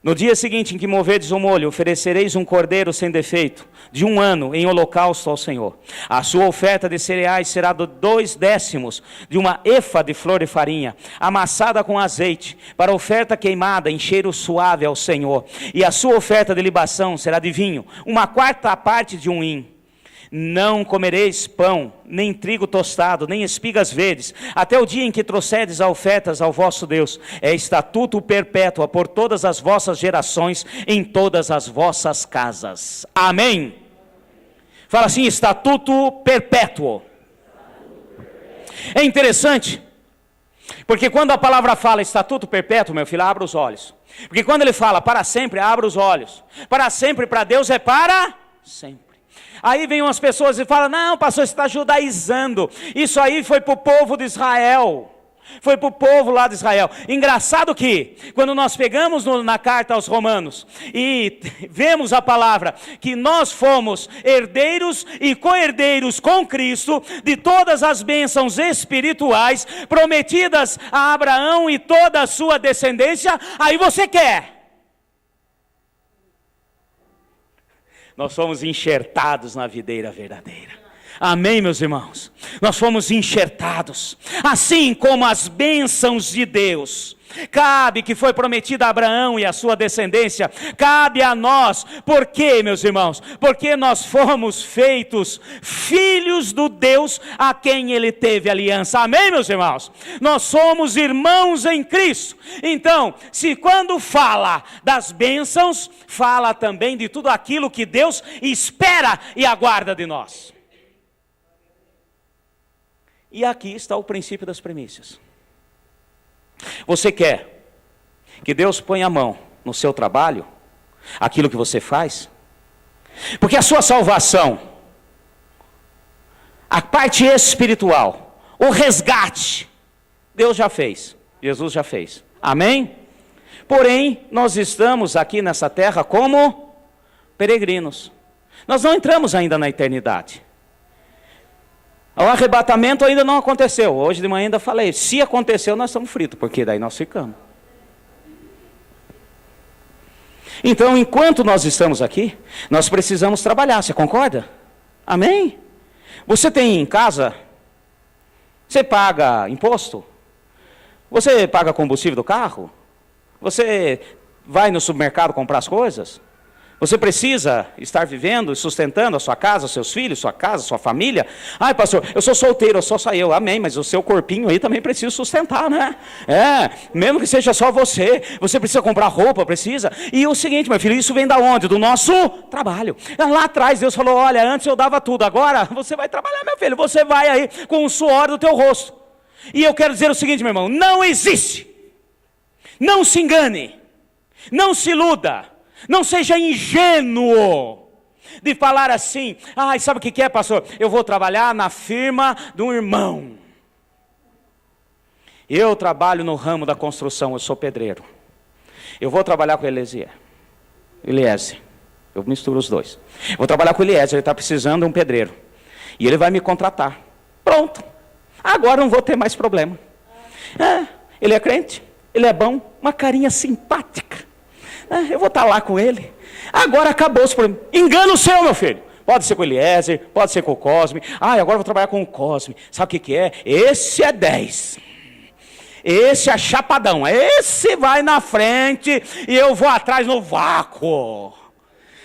No dia seguinte em que moverdes o molho, oferecereis um cordeiro sem defeito, de 1 ano, em holocausto ao Senhor. A sua oferta de cereais será de 2/10 de uma efa de flor de farinha, amassada com azeite, para oferta queimada em cheiro suave ao Senhor. E a sua oferta de libação será de vinho, 1/4 parte de um hin. Não comereis pão, nem trigo tostado, nem espigas verdes, até o dia em que trouxerdes as ofertas ao vosso Deus. É estatuto perpétuo por todas as vossas gerações, em todas as vossas casas. Amém? Fala assim, estatuto perpétuo. É interessante, porque quando a palavra fala estatuto perpétuo, meu filho, abra os olhos. Porque quando ele fala para sempre, abra os olhos. Para sempre, para Deus é para sempre. Aí vem umas pessoas e falam, não, pastor, você está judaizando. Isso aí foi para o povo de Israel. Foi para o povo lá de Israel. Engraçado que, quando nós pegamos na carta aos Romanos, e vemos a palavra, que nós fomos herdeiros e co-herdeiros com Cristo, de todas as bênçãos espirituais, prometidas a Abraão e toda a sua descendência, aí você quer. Nós fomos enxertados na videira verdadeira. Amém, meus irmãos? Nós fomos enxertados. Assim como as bênçãos de Deus, cabe que foi prometida a Abraão e a sua descendência, cabe a nós. Por quê, meus irmãos? Porque nós fomos feitos filhos do Deus a quem Ele teve aliança. Amém, meus irmãos? Nós somos irmãos em Cristo. Então, se quando fala das bênçãos, fala também de tudo aquilo que Deus espera e aguarda de nós. E aqui está o princípio das primícias. Você quer que Deus ponha a mão no seu trabalho, aquilo que você faz? Porque a sua salvação, a parte espiritual, o resgate, Deus já fez, Jesus já fez. Amém? Porém, nós estamos aqui nessa terra como peregrinos. Nós não entramos ainda na eternidade. O arrebatamento ainda não aconteceu. Hoje de manhã ainda falei, se aconteceu nós estamos fritos, porque daí nós ficamos. Então, enquanto nós estamos aqui, nós precisamos trabalhar, você concorda? Amém? Você tem em casa, você paga imposto? Você paga combustível do carro? Você vai no supermercado comprar as coisas? Você precisa estar vivendo e sustentando a sua casa, seus filhos, sua casa, sua família. Ai, pastor, eu sou solteiro, só eu. Amém, mas o seu corpinho aí também precisa sustentar, né? Mesmo que seja só você. Você precisa comprar roupa, precisa. E o seguinte, meu filho, isso vem da onde? Do nosso trabalho. Lá atrás Deus falou, olha, antes eu dava tudo, agora você vai trabalhar, meu filho. Você vai aí com o suor do teu rosto. E eu quero dizer o seguinte, meu irmão, não existe. Não se engane. Não se iluda. Não seja ingênuo de falar assim, sabe o que é, pastor? Eu vou trabalhar na firma de um irmão. Eu trabalho no ramo da construção, eu sou pedreiro. Eu vou trabalhar com Eliezer. Eu misturo os dois. Eu vou trabalhar com Eliezer, ele está precisando de um pedreiro. E ele vai me contratar. Pronto. Agora não vou ter mais problema. Ele é crente, ele é bom, uma carinha simpática. Eu vou estar lá com ele. Agora acabou os problemas. Engano seu, meu filho. Pode ser com o Eliezer, pode ser com o Cosme. Agora eu vou trabalhar com o Cosme. Sabe o que é? Esse é 10. Esse é chapadão. Esse vai na frente e eu vou atrás no vácuo.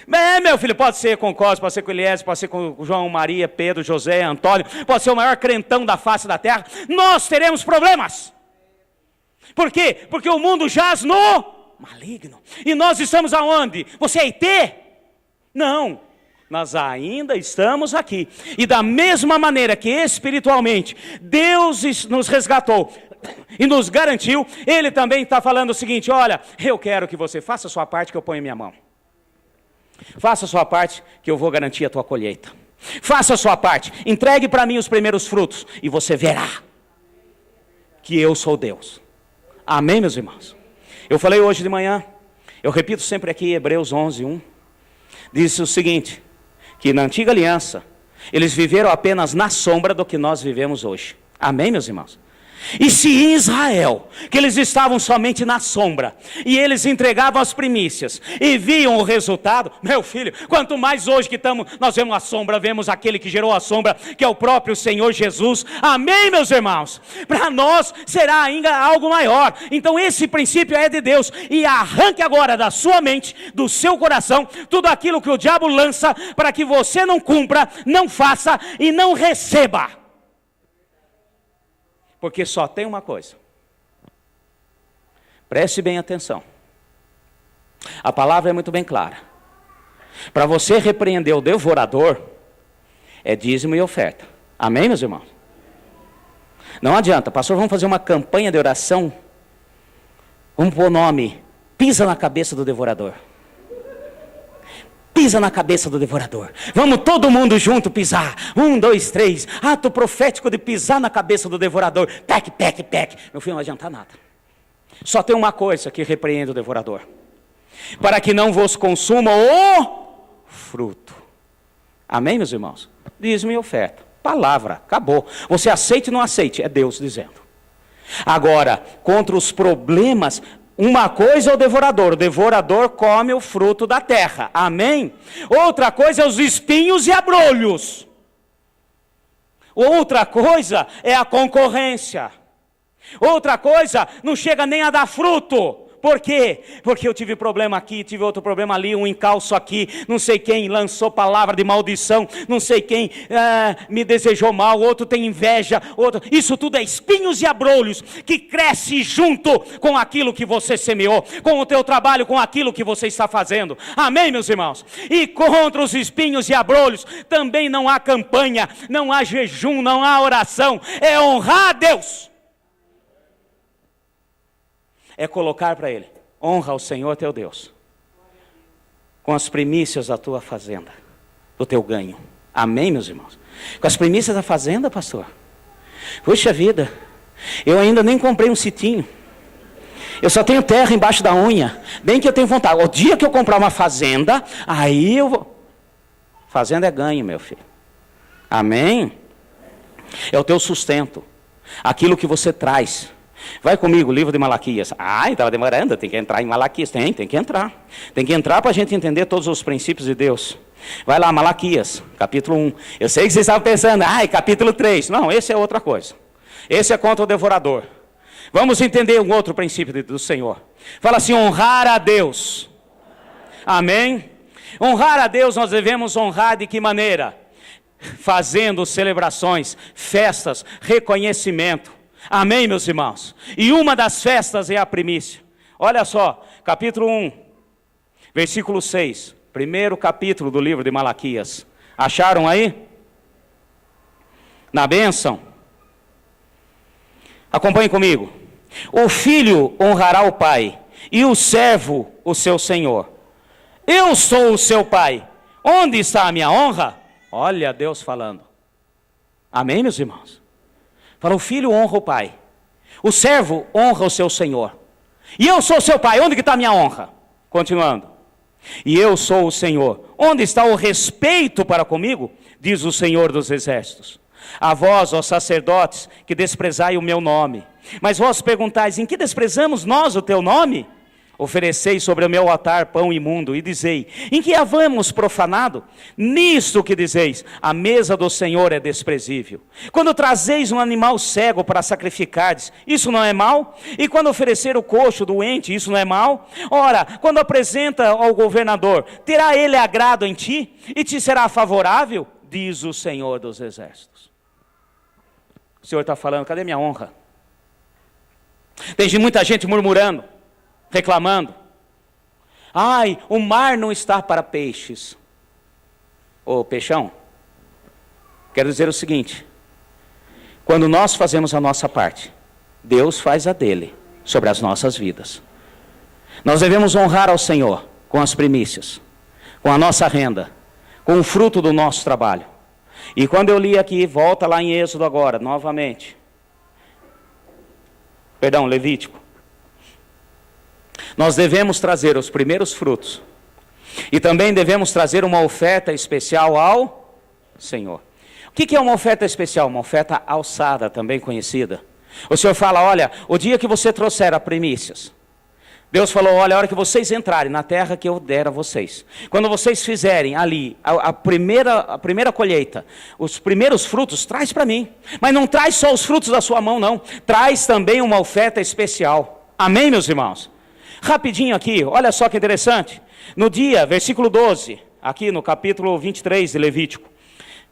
Meu filho, pode ser com o Cosme, pode ser com o Eliezer, pode ser com o João, Maria, Pedro, José, Antônio. Pode ser o maior crentão da face da terra. Nós teremos problemas. Por quê? Porque o mundo jaz no maligno. E nós estamos aonde? Você é IT? Não. Nós ainda estamos aqui. E da mesma maneira que espiritualmente Deus nos resgatou e nos garantiu, Ele também está falando o seguinte: olha, eu quero que você faça a sua parte, que eu ponho em minha mão. Faça a sua parte, que eu vou garantir a tua colheita. Faça a sua parte, entregue para mim os primeiros frutos, e você verá que eu sou Deus. Amém, meus irmãos? Eu falei hoje de manhã, eu repito sempre aqui, Hebreus 11:1, diz o seguinte: que na antiga aliança, eles viveram apenas na sombra do que nós vivemos hoje. Amém, meus irmãos? E se em Israel, que eles estavam somente na sombra, e eles entregavam as primícias, e viam o resultado, meu filho, quanto mais hoje que nós vemos a sombra, vemos aquele que gerou a sombra, que é o próprio Senhor Jesus. Amém, meus irmãos? Para nós será ainda algo maior. Então esse princípio é de Deus, e arranque agora da sua mente, do seu coração, tudo aquilo que o diabo lança, para que você não cumpra, não faça e não receba. Porque só tem uma coisa. Preste bem atenção. A palavra é muito bem clara. Para você repreender o devorador, é dízimo e oferta. Amém, meus irmãos? Não adianta, pastor, vamos fazer uma campanha de oração. Vamos pôr o nome: pisa na cabeça do devorador. Pisa na cabeça do devorador. Vamos todo mundo junto pisar. 1, 2, 3. Ato profético de pisar na cabeça do devorador. Pec, pec, pec. Meu filho, não adianta nada. Só tem uma coisa que repreende o devorador: para que não vos consuma o fruto. Amém, meus irmãos? Dízimo e oferta. Palavra, acabou. Você aceite ou não aceite, é Deus dizendo. Agora, contra os problemas, uma coisa é o devorador come o fruto da terra, amém? Outra coisa é os espinhos e abrolhos. Outra coisa é a concorrência. Outra coisa não chega nem a dar fruto. Por quê? Porque eu tive problema aqui, tive outro problema ali, um encalço aqui, não sei quem lançou palavra de maldição, não sei quem me desejou mal, outro tem inveja, outro... Isso tudo é espinhos e abrolhos que cresce junto com aquilo que você semeou, com o teu trabalho, com aquilo que você está fazendo. Amém, meus irmãos? E contra os espinhos e abrolhos também não há campanha, não há jejum, não há oração, é honrar a Deus. É colocar para Ele: honra ao Senhor teu Deus com as primícias da tua fazenda, do teu ganho. Amém, meus irmãos? Com as primícias da fazenda, pastor? Puxa vida, eu ainda nem comprei um sitinho. Eu só tenho terra embaixo da unha. Bem que eu tenho vontade. O dia que eu comprar uma fazenda, aí eu vou... Fazenda é ganho, meu filho. Amém? É o teu sustento. Aquilo que você traz. Vai comigo, livro de Malaquias. Estava demorando, tem que entrar em Malaquias. Tem que entrar. Tem que entrar para a gente entender todos os princípios de Deus. Vai lá, Malaquias, capítulo 1. Eu sei que vocês estavam pensando, capítulo 3. Não, esse é outra coisa. Esse é contra o devorador. Vamos entender um outro princípio do Senhor. Fala assim: honrar a Deus. Amém? Honrar a Deus, nós devemos honrar de que maneira? Fazendo celebrações, festas, reconhecimento. Amém, meus irmãos? E uma das festas é a primícia. Olha só, capítulo 1, versículo 6. Primeiro capítulo do livro de Malaquias. Acharam aí? Na bênção. Acompanhe comigo. O filho honrará o pai, e o servo o seu senhor. Eu sou o seu pai. Onde está a minha honra? Olha Deus falando. Amém, meus irmãos? Fala: o filho honra o pai, o servo honra o seu senhor. E eu sou seu pai, onde que está a minha honra? Continuando. E eu sou o Senhor, onde está o respeito para comigo? Diz o Senhor dos exércitos. A vós, ó sacerdotes, que desprezai o meu nome. Mas vós perguntais: em que desprezamos nós o teu nome? Ofereceis sobre o meu altar pão imundo, e dizei: em que havemos profanado? Nisto que dizeis: a mesa do Senhor é desprezível. Quando trazeis um animal cego para sacrificardes, isso não é mal? E quando oferecer o coxo doente, isso não é mal? Ora, quando apresenta ao governador, terá ele agrado em ti? E te será favorável? Diz o Senhor dos exércitos. O Senhor está falando: cadê minha honra? Tem muita gente murmurando, reclamando. Ai, o mar não está para peixes. Ô peixão, quero dizer o seguinte: quando nós fazemos a nossa parte, Deus faz a dele sobre as nossas vidas. Nós devemos honrar ao Senhor com as primícias, com a nossa renda, com o fruto do nosso trabalho. E quando eu li aqui, volta lá em Êxodo agora, novamente. Perdão, Levítico. Nós devemos trazer os primeiros frutos. E também devemos trazer uma oferta especial ao Senhor. O que é uma oferta especial? Uma oferta alçada, também conhecida. O Senhor fala, olha, o dia que você trouxer as primícias, Deus falou, olha, a hora que vocês entrarem na terra que eu der a vocês, quando vocês fizerem ali a primeira colheita, os primeiros frutos, traz para mim. Mas não traz só os frutos da sua mão, não. Traz também uma oferta especial. Amém, meus irmãos? Rapidinho aqui, olha só que interessante. No dia, versículo 12, aqui no capítulo 23 de Levítico.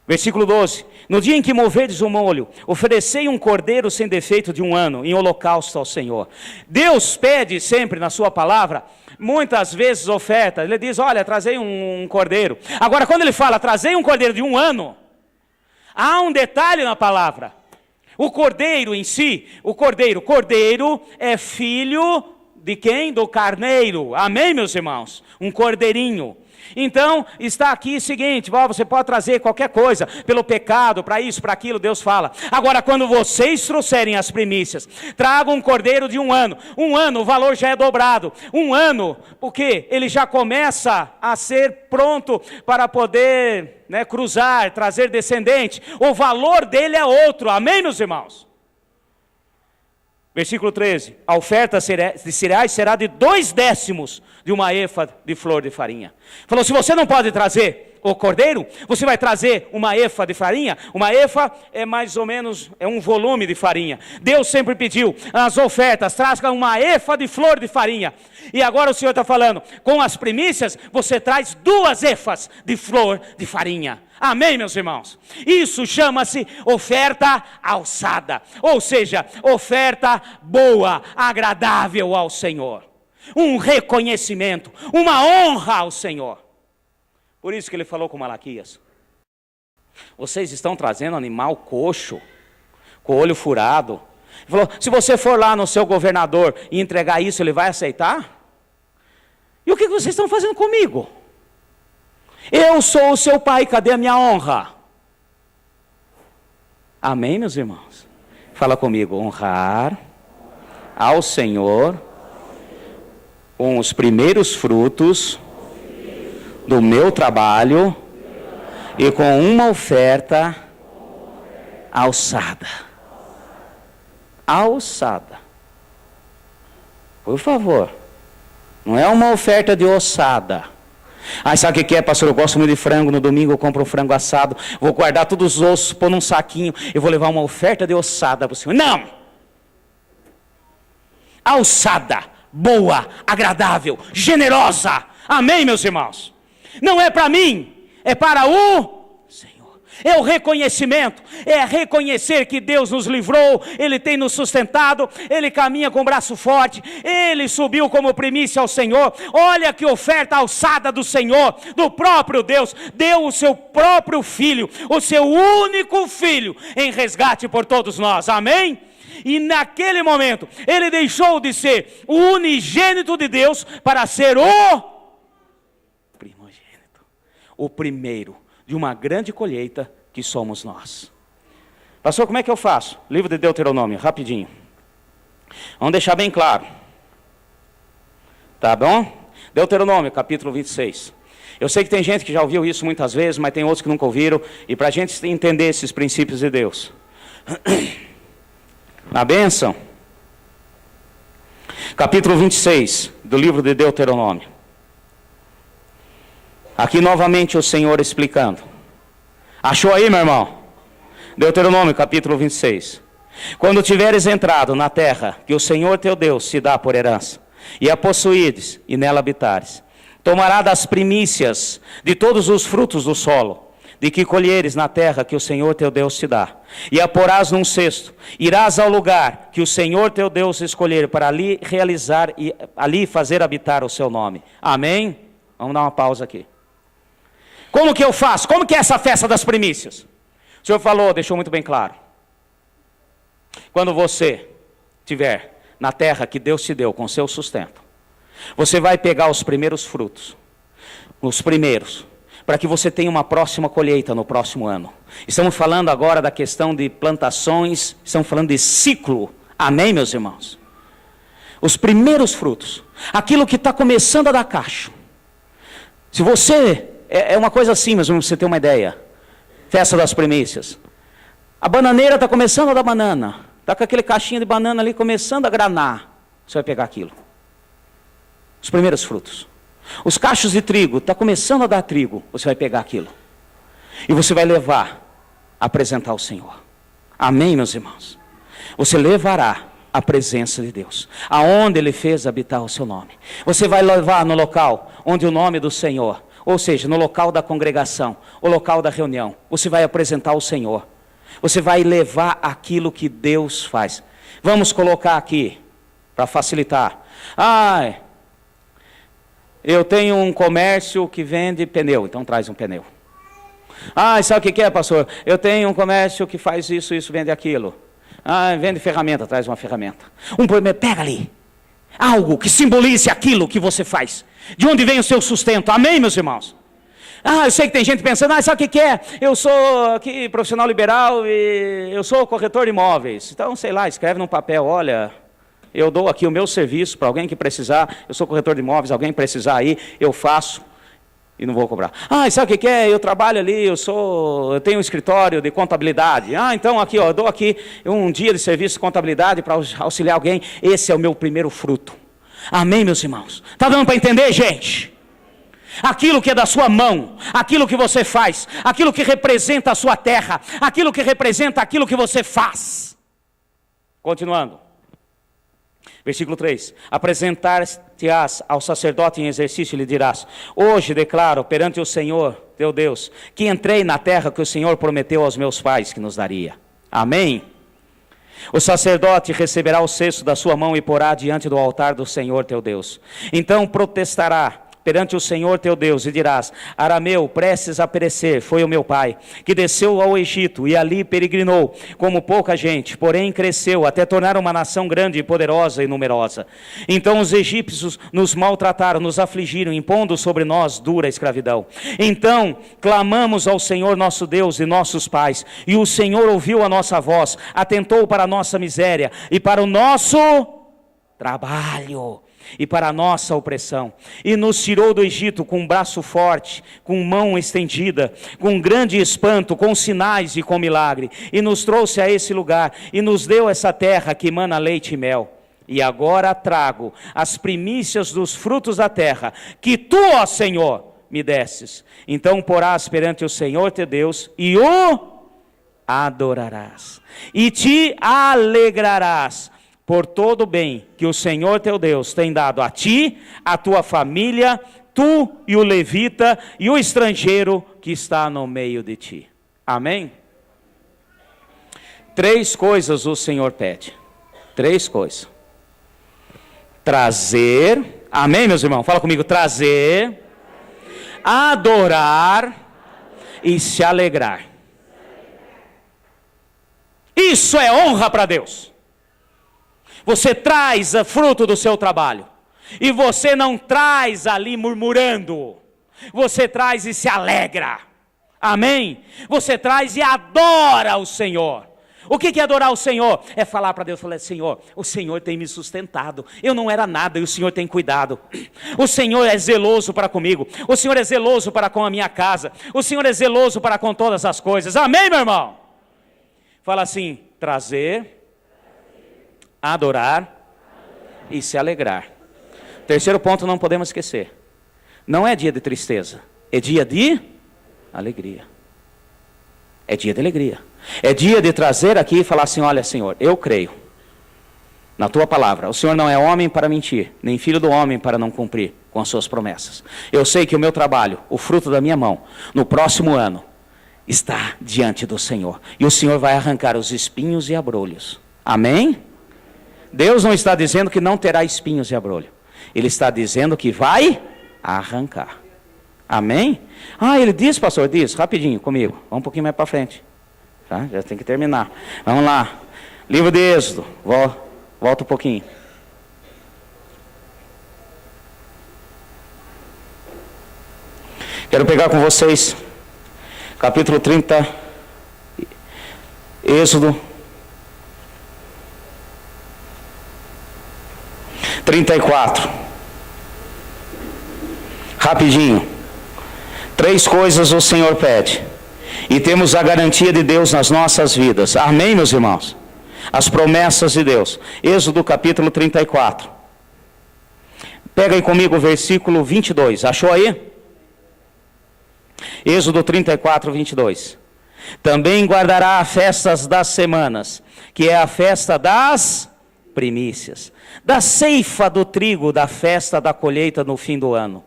Versículo 12, no dia em que moveres o molho, oferecei um cordeiro sem defeito de 1 ano, em holocausto ao Senhor. Deus pede sempre na sua palavra, muitas vezes oferta, ele diz, olha, trazei um cordeiro. Agora quando ele fala, trazei um cordeiro de 1 ano, há um detalhe na palavra. O cordeiro em si, cordeiro é filho de quem? Do carneiro, amém meus irmãos? Um cordeirinho. Então, está aqui o seguinte, você pode trazer qualquer coisa, pelo pecado, para isso, para aquilo, Deus fala. Agora, quando vocês trouxerem as primícias, tragam um cordeiro de 1 ano. 1 ano, o valor já é dobrado. 1 ano, porque ele já começa a ser pronto para poder cruzar, trazer descendente. O valor dele é outro, amém, meus irmãos? Versículo 13, a oferta de cereais será de 2/10 de uma efa de flor de farinha. Falou, se você não pode trazer o cordeiro, você vai trazer uma efa de farinha. Uma efa é mais ou menos, um volume de farinha. Deus sempre pediu, as ofertas, trazam uma efa de flor de farinha. E agora o Senhor está falando, com as primícias, você traz 2 efas de flor de farinha. Amém, meus irmãos? Isso chama-se oferta alçada. Ou seja, oferta boa, agradável ao Senhor. Um reconhecimento, uma honra ao Senhor. Por isso que ele falou com Malaquias. Vocês estão trazendo animal coxo, com o olho furado. Ele falou, se você for lá no seu governador e entregar isso, ele vai aceitar? E o que vocês estão fazendo comigo? Eu sou o seu pai, cadê a minha honra? Amém, meus irmãos? Fala comigo, honrar ao Senhor com os primeiros frutos do meu trabalho e com uma oferta alçada. Alçada. Por favor, não é uma oferta de ossada. Sabe o que é, pastor? Eu gosto muito de frango, no domingo eu compro um frango assado, vou guardar todos os ossos, pôr num saquinho, eu vou levar uma oferta de ossada para o Senhor. Não! Alçada, boa, agradável, generosa. Amém, meus irmãos? Não é para mim, é para o Senhor. É o reconhecimento, é reconhecer que Deus nos livrou, Ele tem nos sustentado, Ele caminha com o braço forte, Ele subiu como primícia ao Senhor. Olha que oferta alçada do Senhor, do próprio Deus, deu o seu próprio Filho, o seu único Filho, em resgate por todos nós, amém? E naquele momento, Ele deixou de ser o unigênito de Deus para ser o primogênito, o primeiro de uma grande colheita que somos nós. Pastor, como é que eu faço? Livro de Deuteronômio, rapidinho. Vamos deixar bem claro. Tá bom? Deuteronômio, capítulo 26. Eu sei que tem gente que já ouviu isso muitas vezes, mas tem outros que nunca ouviram. E para a gente entender esses princípios de Deus. Na bênção. Capítulo 26 do livro de Deuteronômio. Aqui novamente o Senhor explicando. Achou aí, meu irmão? Deuteronômio capítulo 26. Quando tiveres entrado na terra que o Senhor teu Deus te dá por herança, e a possuídes e nela habitares, tomará das primícias de todos os frutos do solo, de que colheres na terra que o Senhor teu Deus te dá, e a porás num cesto, irás ao lugar que o Senhor teu Deus escolher para ali realizar e ali fazer habitar o seu nome. Amém? Vamos dar uma pausa aqui. Como que eu faço? Como que é essa festa das primícias? O Senhor falou, deixou muito bem claro. Quando você estiver na terra que Deus te deu com seu sustento, você vai pegar os primeiros frutos, os primeiros, para que você tenha uma próxima colheita no próximo ano. Estamos falando agora da questão de plantações, estamos falando de ciclo. Amém, meus irmãos? Os primeiros frutos, aquilo que está começando a dar cacho. Se você, é uma coisa assim, mas para você ter uma ideia, festa das primícias. A bananeira está começando a dar banana, está com aquele cachinho de banana ali começando a granar. Você vai pegar aquilo. Os primeiros frutos. Os cachos de trigo, está começando a dar trigo, você vai pegar aquilo. E você vai levar, apresentar ao Senhor. Amém, meus irmãos? Você levará a presença de Deus, aonde Ele fez habitar o seu nome. Você vai levar no local onde o nome do Senhor, ou seja, no local da congregação, o local da reunião, você vai apresentar ao Senhor. Você vai levar aquilo que Deus faz. Vamos colocar aqui, para facilitar. Eu tenho um comércio que vende pneu, então traz um pneu. Sabe o que é, pastor? Eu tenho um comércio que faz isso, vende aquilo. Vende ferramenta, traz uma ferramenta. Pega ali, algo que simbolize aquilo que você faz. De onde vem o seu sustento? Amém, meus irmãos? Eu sei que tem gente pensando, sabe o que é? Eu sou aqui profissional liberal e eu sou corretor de imóveis. Então, sei lá, escreve num papel, olha... Eu dou aqui o meu serviço para alguém que precisar. Eu sou corretor de imóveis, alguém precisar aí, eu faço e não vou cobrar. Sabe o que é? Eu trabalho ali, eu tenho um escritório de contabilidade. Então aqui, eu dou aqui um dia de serviço de contabilidade para auxiliar alguém. Esse é o meu primeiro fruto. Amém, meus irmãos? Está dando para entender, gente? Aquilo que é da sua mão, aquilo que você faz, aquilo que representa a sua terra, aquilo que representa aquilo que você faz. Continuando. Versículo 3, apresentar-te-ás ao sacerdote em exercício e lhe dirás, hoje declaro perante o Senhor, teu Deus, que entrei na terra que o Senhor prometeu aos meus pais que nos daria. Amém? O sacerdote receberá o cesto da sua mão e porá diante do altar do Senhor teu Deus. Então protestará perante o Senhor teu Deus, e dirás, Arameu, prestes a perecer, foi o meu pai, que desceu ao Egito, e ali peregrinou, como pouca gente, porém cresceu, até tornar uma nação grande, poderosa e numerosa. Então os egípcios nos maltrataram, nos afligiram, impondo sobre nós dura escravidão. Então clamamos ao Senhor nosso Deus e nossos pais, e o Senhor ouviu a nossa voz, atentou para a nossa miséria, e para o nosso trabalho, e para a nossa opressão, e nos tirou do Egito com um braço forte, com mão estendida, com grande espanto, com sinais e com milagre, e nos trouxe a esse lugar, e nos deu essa terra que emana leite e mel. E agora trago as primícias dos frutos da terra, que tu, ó Senhor, me desses. Então porás perante o Senhor teu Deus, e o adorarás, e te alegrarás, por todo o bem que o Senhor teu Deus tem dado a ti, a tua família, tu e o levita e o estrangeiro que está no meio de ti. Amém? 3 coisas o Senhor pede. 3 coisas. Trazer, amém, meus irmãos? Fala comigo, trazer, adorar e se alegrar. Isso é honra para Deus. Você traz o fruto do seu trabalho, e você não traz ali murmurando, você traz e se alegra, amém? Você traz e adora o Senhor. O que é adorar o Senhor? É falar para Deus, falar, Senhor, o Senhor tem me sustentado, eu não era nada e o Senhor tem cuidado, o Senhor é zeloso para comigo, o Senhor é zeloso para com a minha casa, o Senhor é zeloso para com todas as coisas, amém, meu irmão? Fala assim, trazer, adorar e se alegrar. 3º ponto, não podemos esquecer. Não é dia de tristeza, é dia de alegria. É dia de alegria. É dia de trazer aqui e falar assim, olha Senhor, eu creio na tua palavra. O Senhor não é homem para mentir, nem filho do homem para não cumprir com as suas promessas. Eu sei que o meu trabalho, o fruto da minha mão, no próximo ano, está diante do Senhor. E o Senhor vai arrancar os espinhos e abrolhos. Amém? Deus não está dizendo que não terá espinhos e abrolho. Ele está dizendo que vai arrancar. Amém? Ele diz, pastor, diz, rapidinho comigo. Vamos um pouquinho mais para frente. Tá? Já tem que terminar. Vamos lá. Livro de Êxodo. Volta um pouquinho. Quero pegar com vocês capítulo 30, Êxodo 34. Rapidinho. 3 coisas o Senhor pede. E temos a garantia de Deus nas nossas vidas. Amém, meus irmãos? As promessas de Deus. Êxodo capítulo 34. Pega aí comigo o versículo 22. Achou aí? Êxodo 34, 22. Também guardará as festas das semanas, que é a festa das primícias, da ceifa do trigo, da festa da colheita no fim do ano.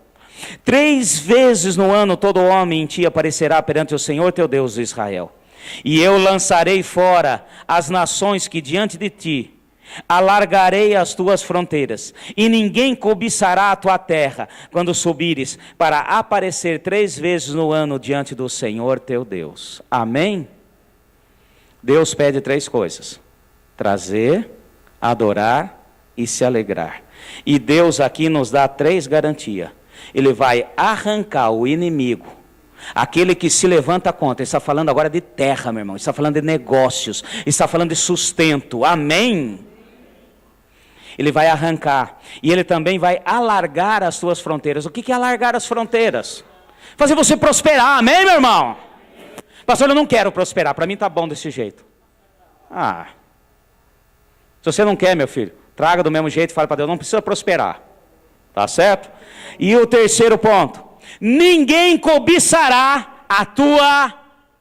3 vezes no ano todo homem em ti aparecerá perante o Senhor teu Deus de Israel. E eu lançarei fora as nações que diante de ti, alargarei as tuas fronteiras, e ninguém cobiçará a tua terra, quando subires para aparecer 3 vezes no ano diante do Senhor teu Deus. Amém? Deus pede 3 coisas: trazer, adorar e se alegrar. E Deus aqui nos dá 3 garantias. Ele vai arrancar o inimigo, aquele que se levanta contra. Ele está falando agora de terra, meu irmão. Ele está falando de negócios. Ele está falando de sustento. Amém? Ele vai arrancar. E ele também vai alargar as suas fronteiras. O que é alargar as fronteiras? Fazer você prosperar. Amém, meu irmão? Pastor, eu não quero prosperar. Para mim está bom desse jeito. Se você não quer, meu filho, traga do mesmo jeito e fale para Deus. Não precisa prosperar. Tá certo? E o terceiro ponto: ninguém cobiçará a tua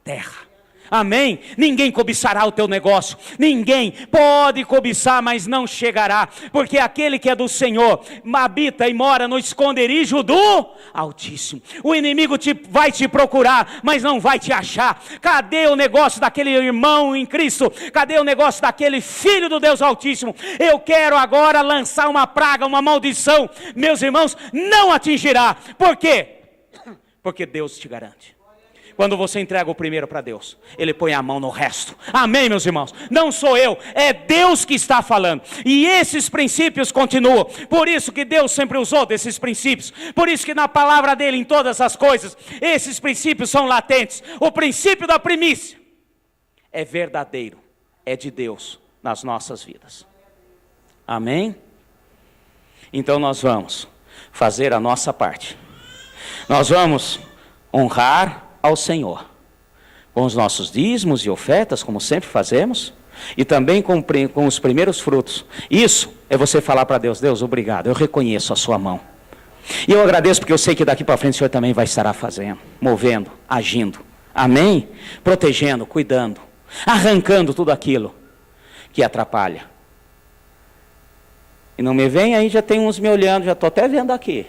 terra. Amém? Ninguém cobiçará o teu negócio. Ninguém pode cobiçar, mas não chegará. Porque aquele que é do Senhor habita e mora no esconderijo do Altíssimo. O inimigo vai te procurar, mas não vai te achar. Cadê o negócio daquele irmão em Cristo? Cadê o negócio daquele filho do Deus Altíssimo? Eu quero agora lançar uma praga, uma maldição. Meus irmãos, não atingirá. Por quê? Porque Deus te garante. Quando você entrega o primeiro para Deus, Ele põe a mão no resto. Amém, meus irmãos? Não sou eu, é Deus que está falando. E esses princípios continuam. Por isso que Deus sempre usou desses princípios. Por isso que na palavra dEle, em todas as coisas, esses princípios são latentes. O princípio da primícia é verdadeiro, é de Deus nas nossas vidas. Amém? Então nós vamos fazer a nossa parte. Nós vamos honrar ao Senhor com os nossos dízimos e ofertas, como sempre fazemos, e também com os primeiros frutos. Isso é você falar para Deus: Deus, obrigado, eu reconheço a sua mão, e eu agradeço porque eu sei que daqui para frente o Senhor também vai estar fazendo, movendo, agindo. Amém? Protegendo, cuidando, arrancando tudo aquilo que atrapalha. E não me vem aí, já tem uns me olhando, já estou até vendo aqui.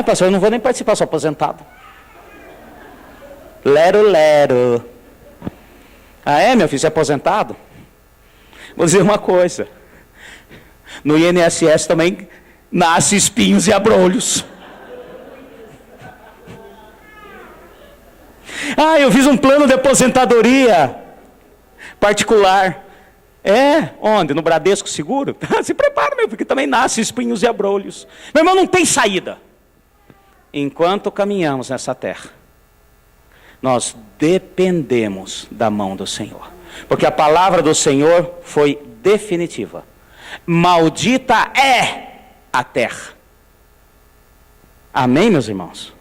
Pastor, eu não vou nem participar, sou aposentado. Lero. Meu filho, você é aposentado? Vou dizer uma coisa: no INSS também nasce espinhos e abrolhos. Eu fiz um plano de aposentadoria particular. Onde? No Bradesco Seguro? Se prepara, meu, porque também nasce espinhos e abrolhos. Meu irmão, não tem saída. Enquanto caminhamos nessa terra, nós dependemos da mão do Senhor. Porque a palavra do Senhor foi definitiva: maldita é a terra. Amém, meus irmãos?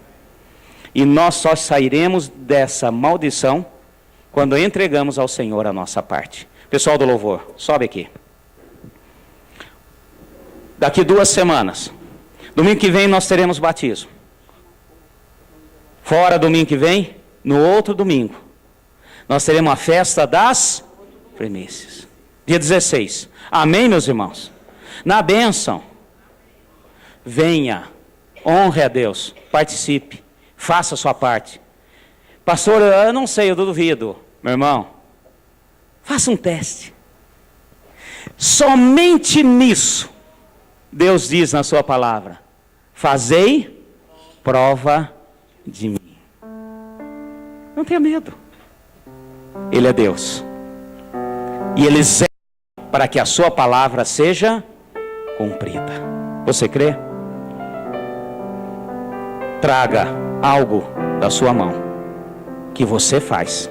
E nós só sairemos dessa maldição quando entregamos ao Senhor a nossa parte. Pessoal do louvor, sobe aqui. Daqui 2 semanas, domingo que vem nós teremos batismo. Fora domingo que vem, no outro domingo, nós teremos a festa das primícias. Dia 16. Amém, meus irmãos? Na bênção, venha, honre a Deus, participe, Faça a sua parte. Pastor, eu não sei, eu duvido. Meu irmão, faça um teste. Somente nisso, Deus diz na sua palavra: fazei prova de mim. Não tenha medo. Ele é Deus. E Ele zela para que a sua palavra seja cumprida. Você crê? Traga algo da sua mão, que você faz,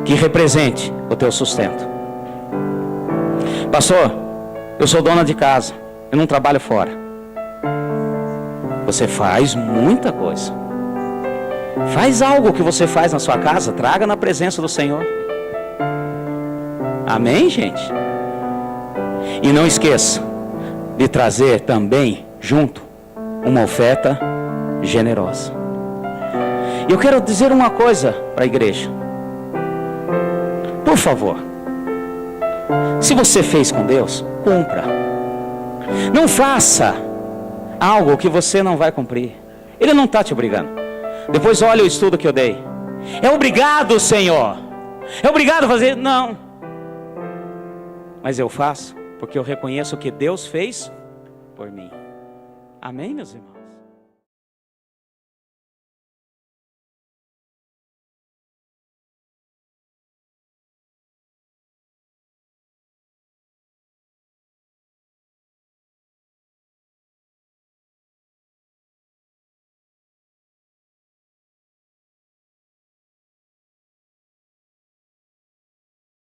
que represente o teu sustento. Pastor, eu sou dona de casa, eu não trabalho fora. Você faz muita coisa. Faz algo que você faz na sua casa, traga na presença do Senhor. Amém, gente? E não esqueça de trazer também junto uma oferta generosa. E eu quero dizer uma coisa para a igreja. Por favor, se você fez com Deus, cumpra. Não faça algo que você não vai cumprir. Ele não está te obrigando. Depois olha o estudo que eu dei. É obrigado, Senhor. É obrigado a fazer? Não. Mas eu faço porque eu reconheço o que Deus fez por mim. Amém, meus irmãos?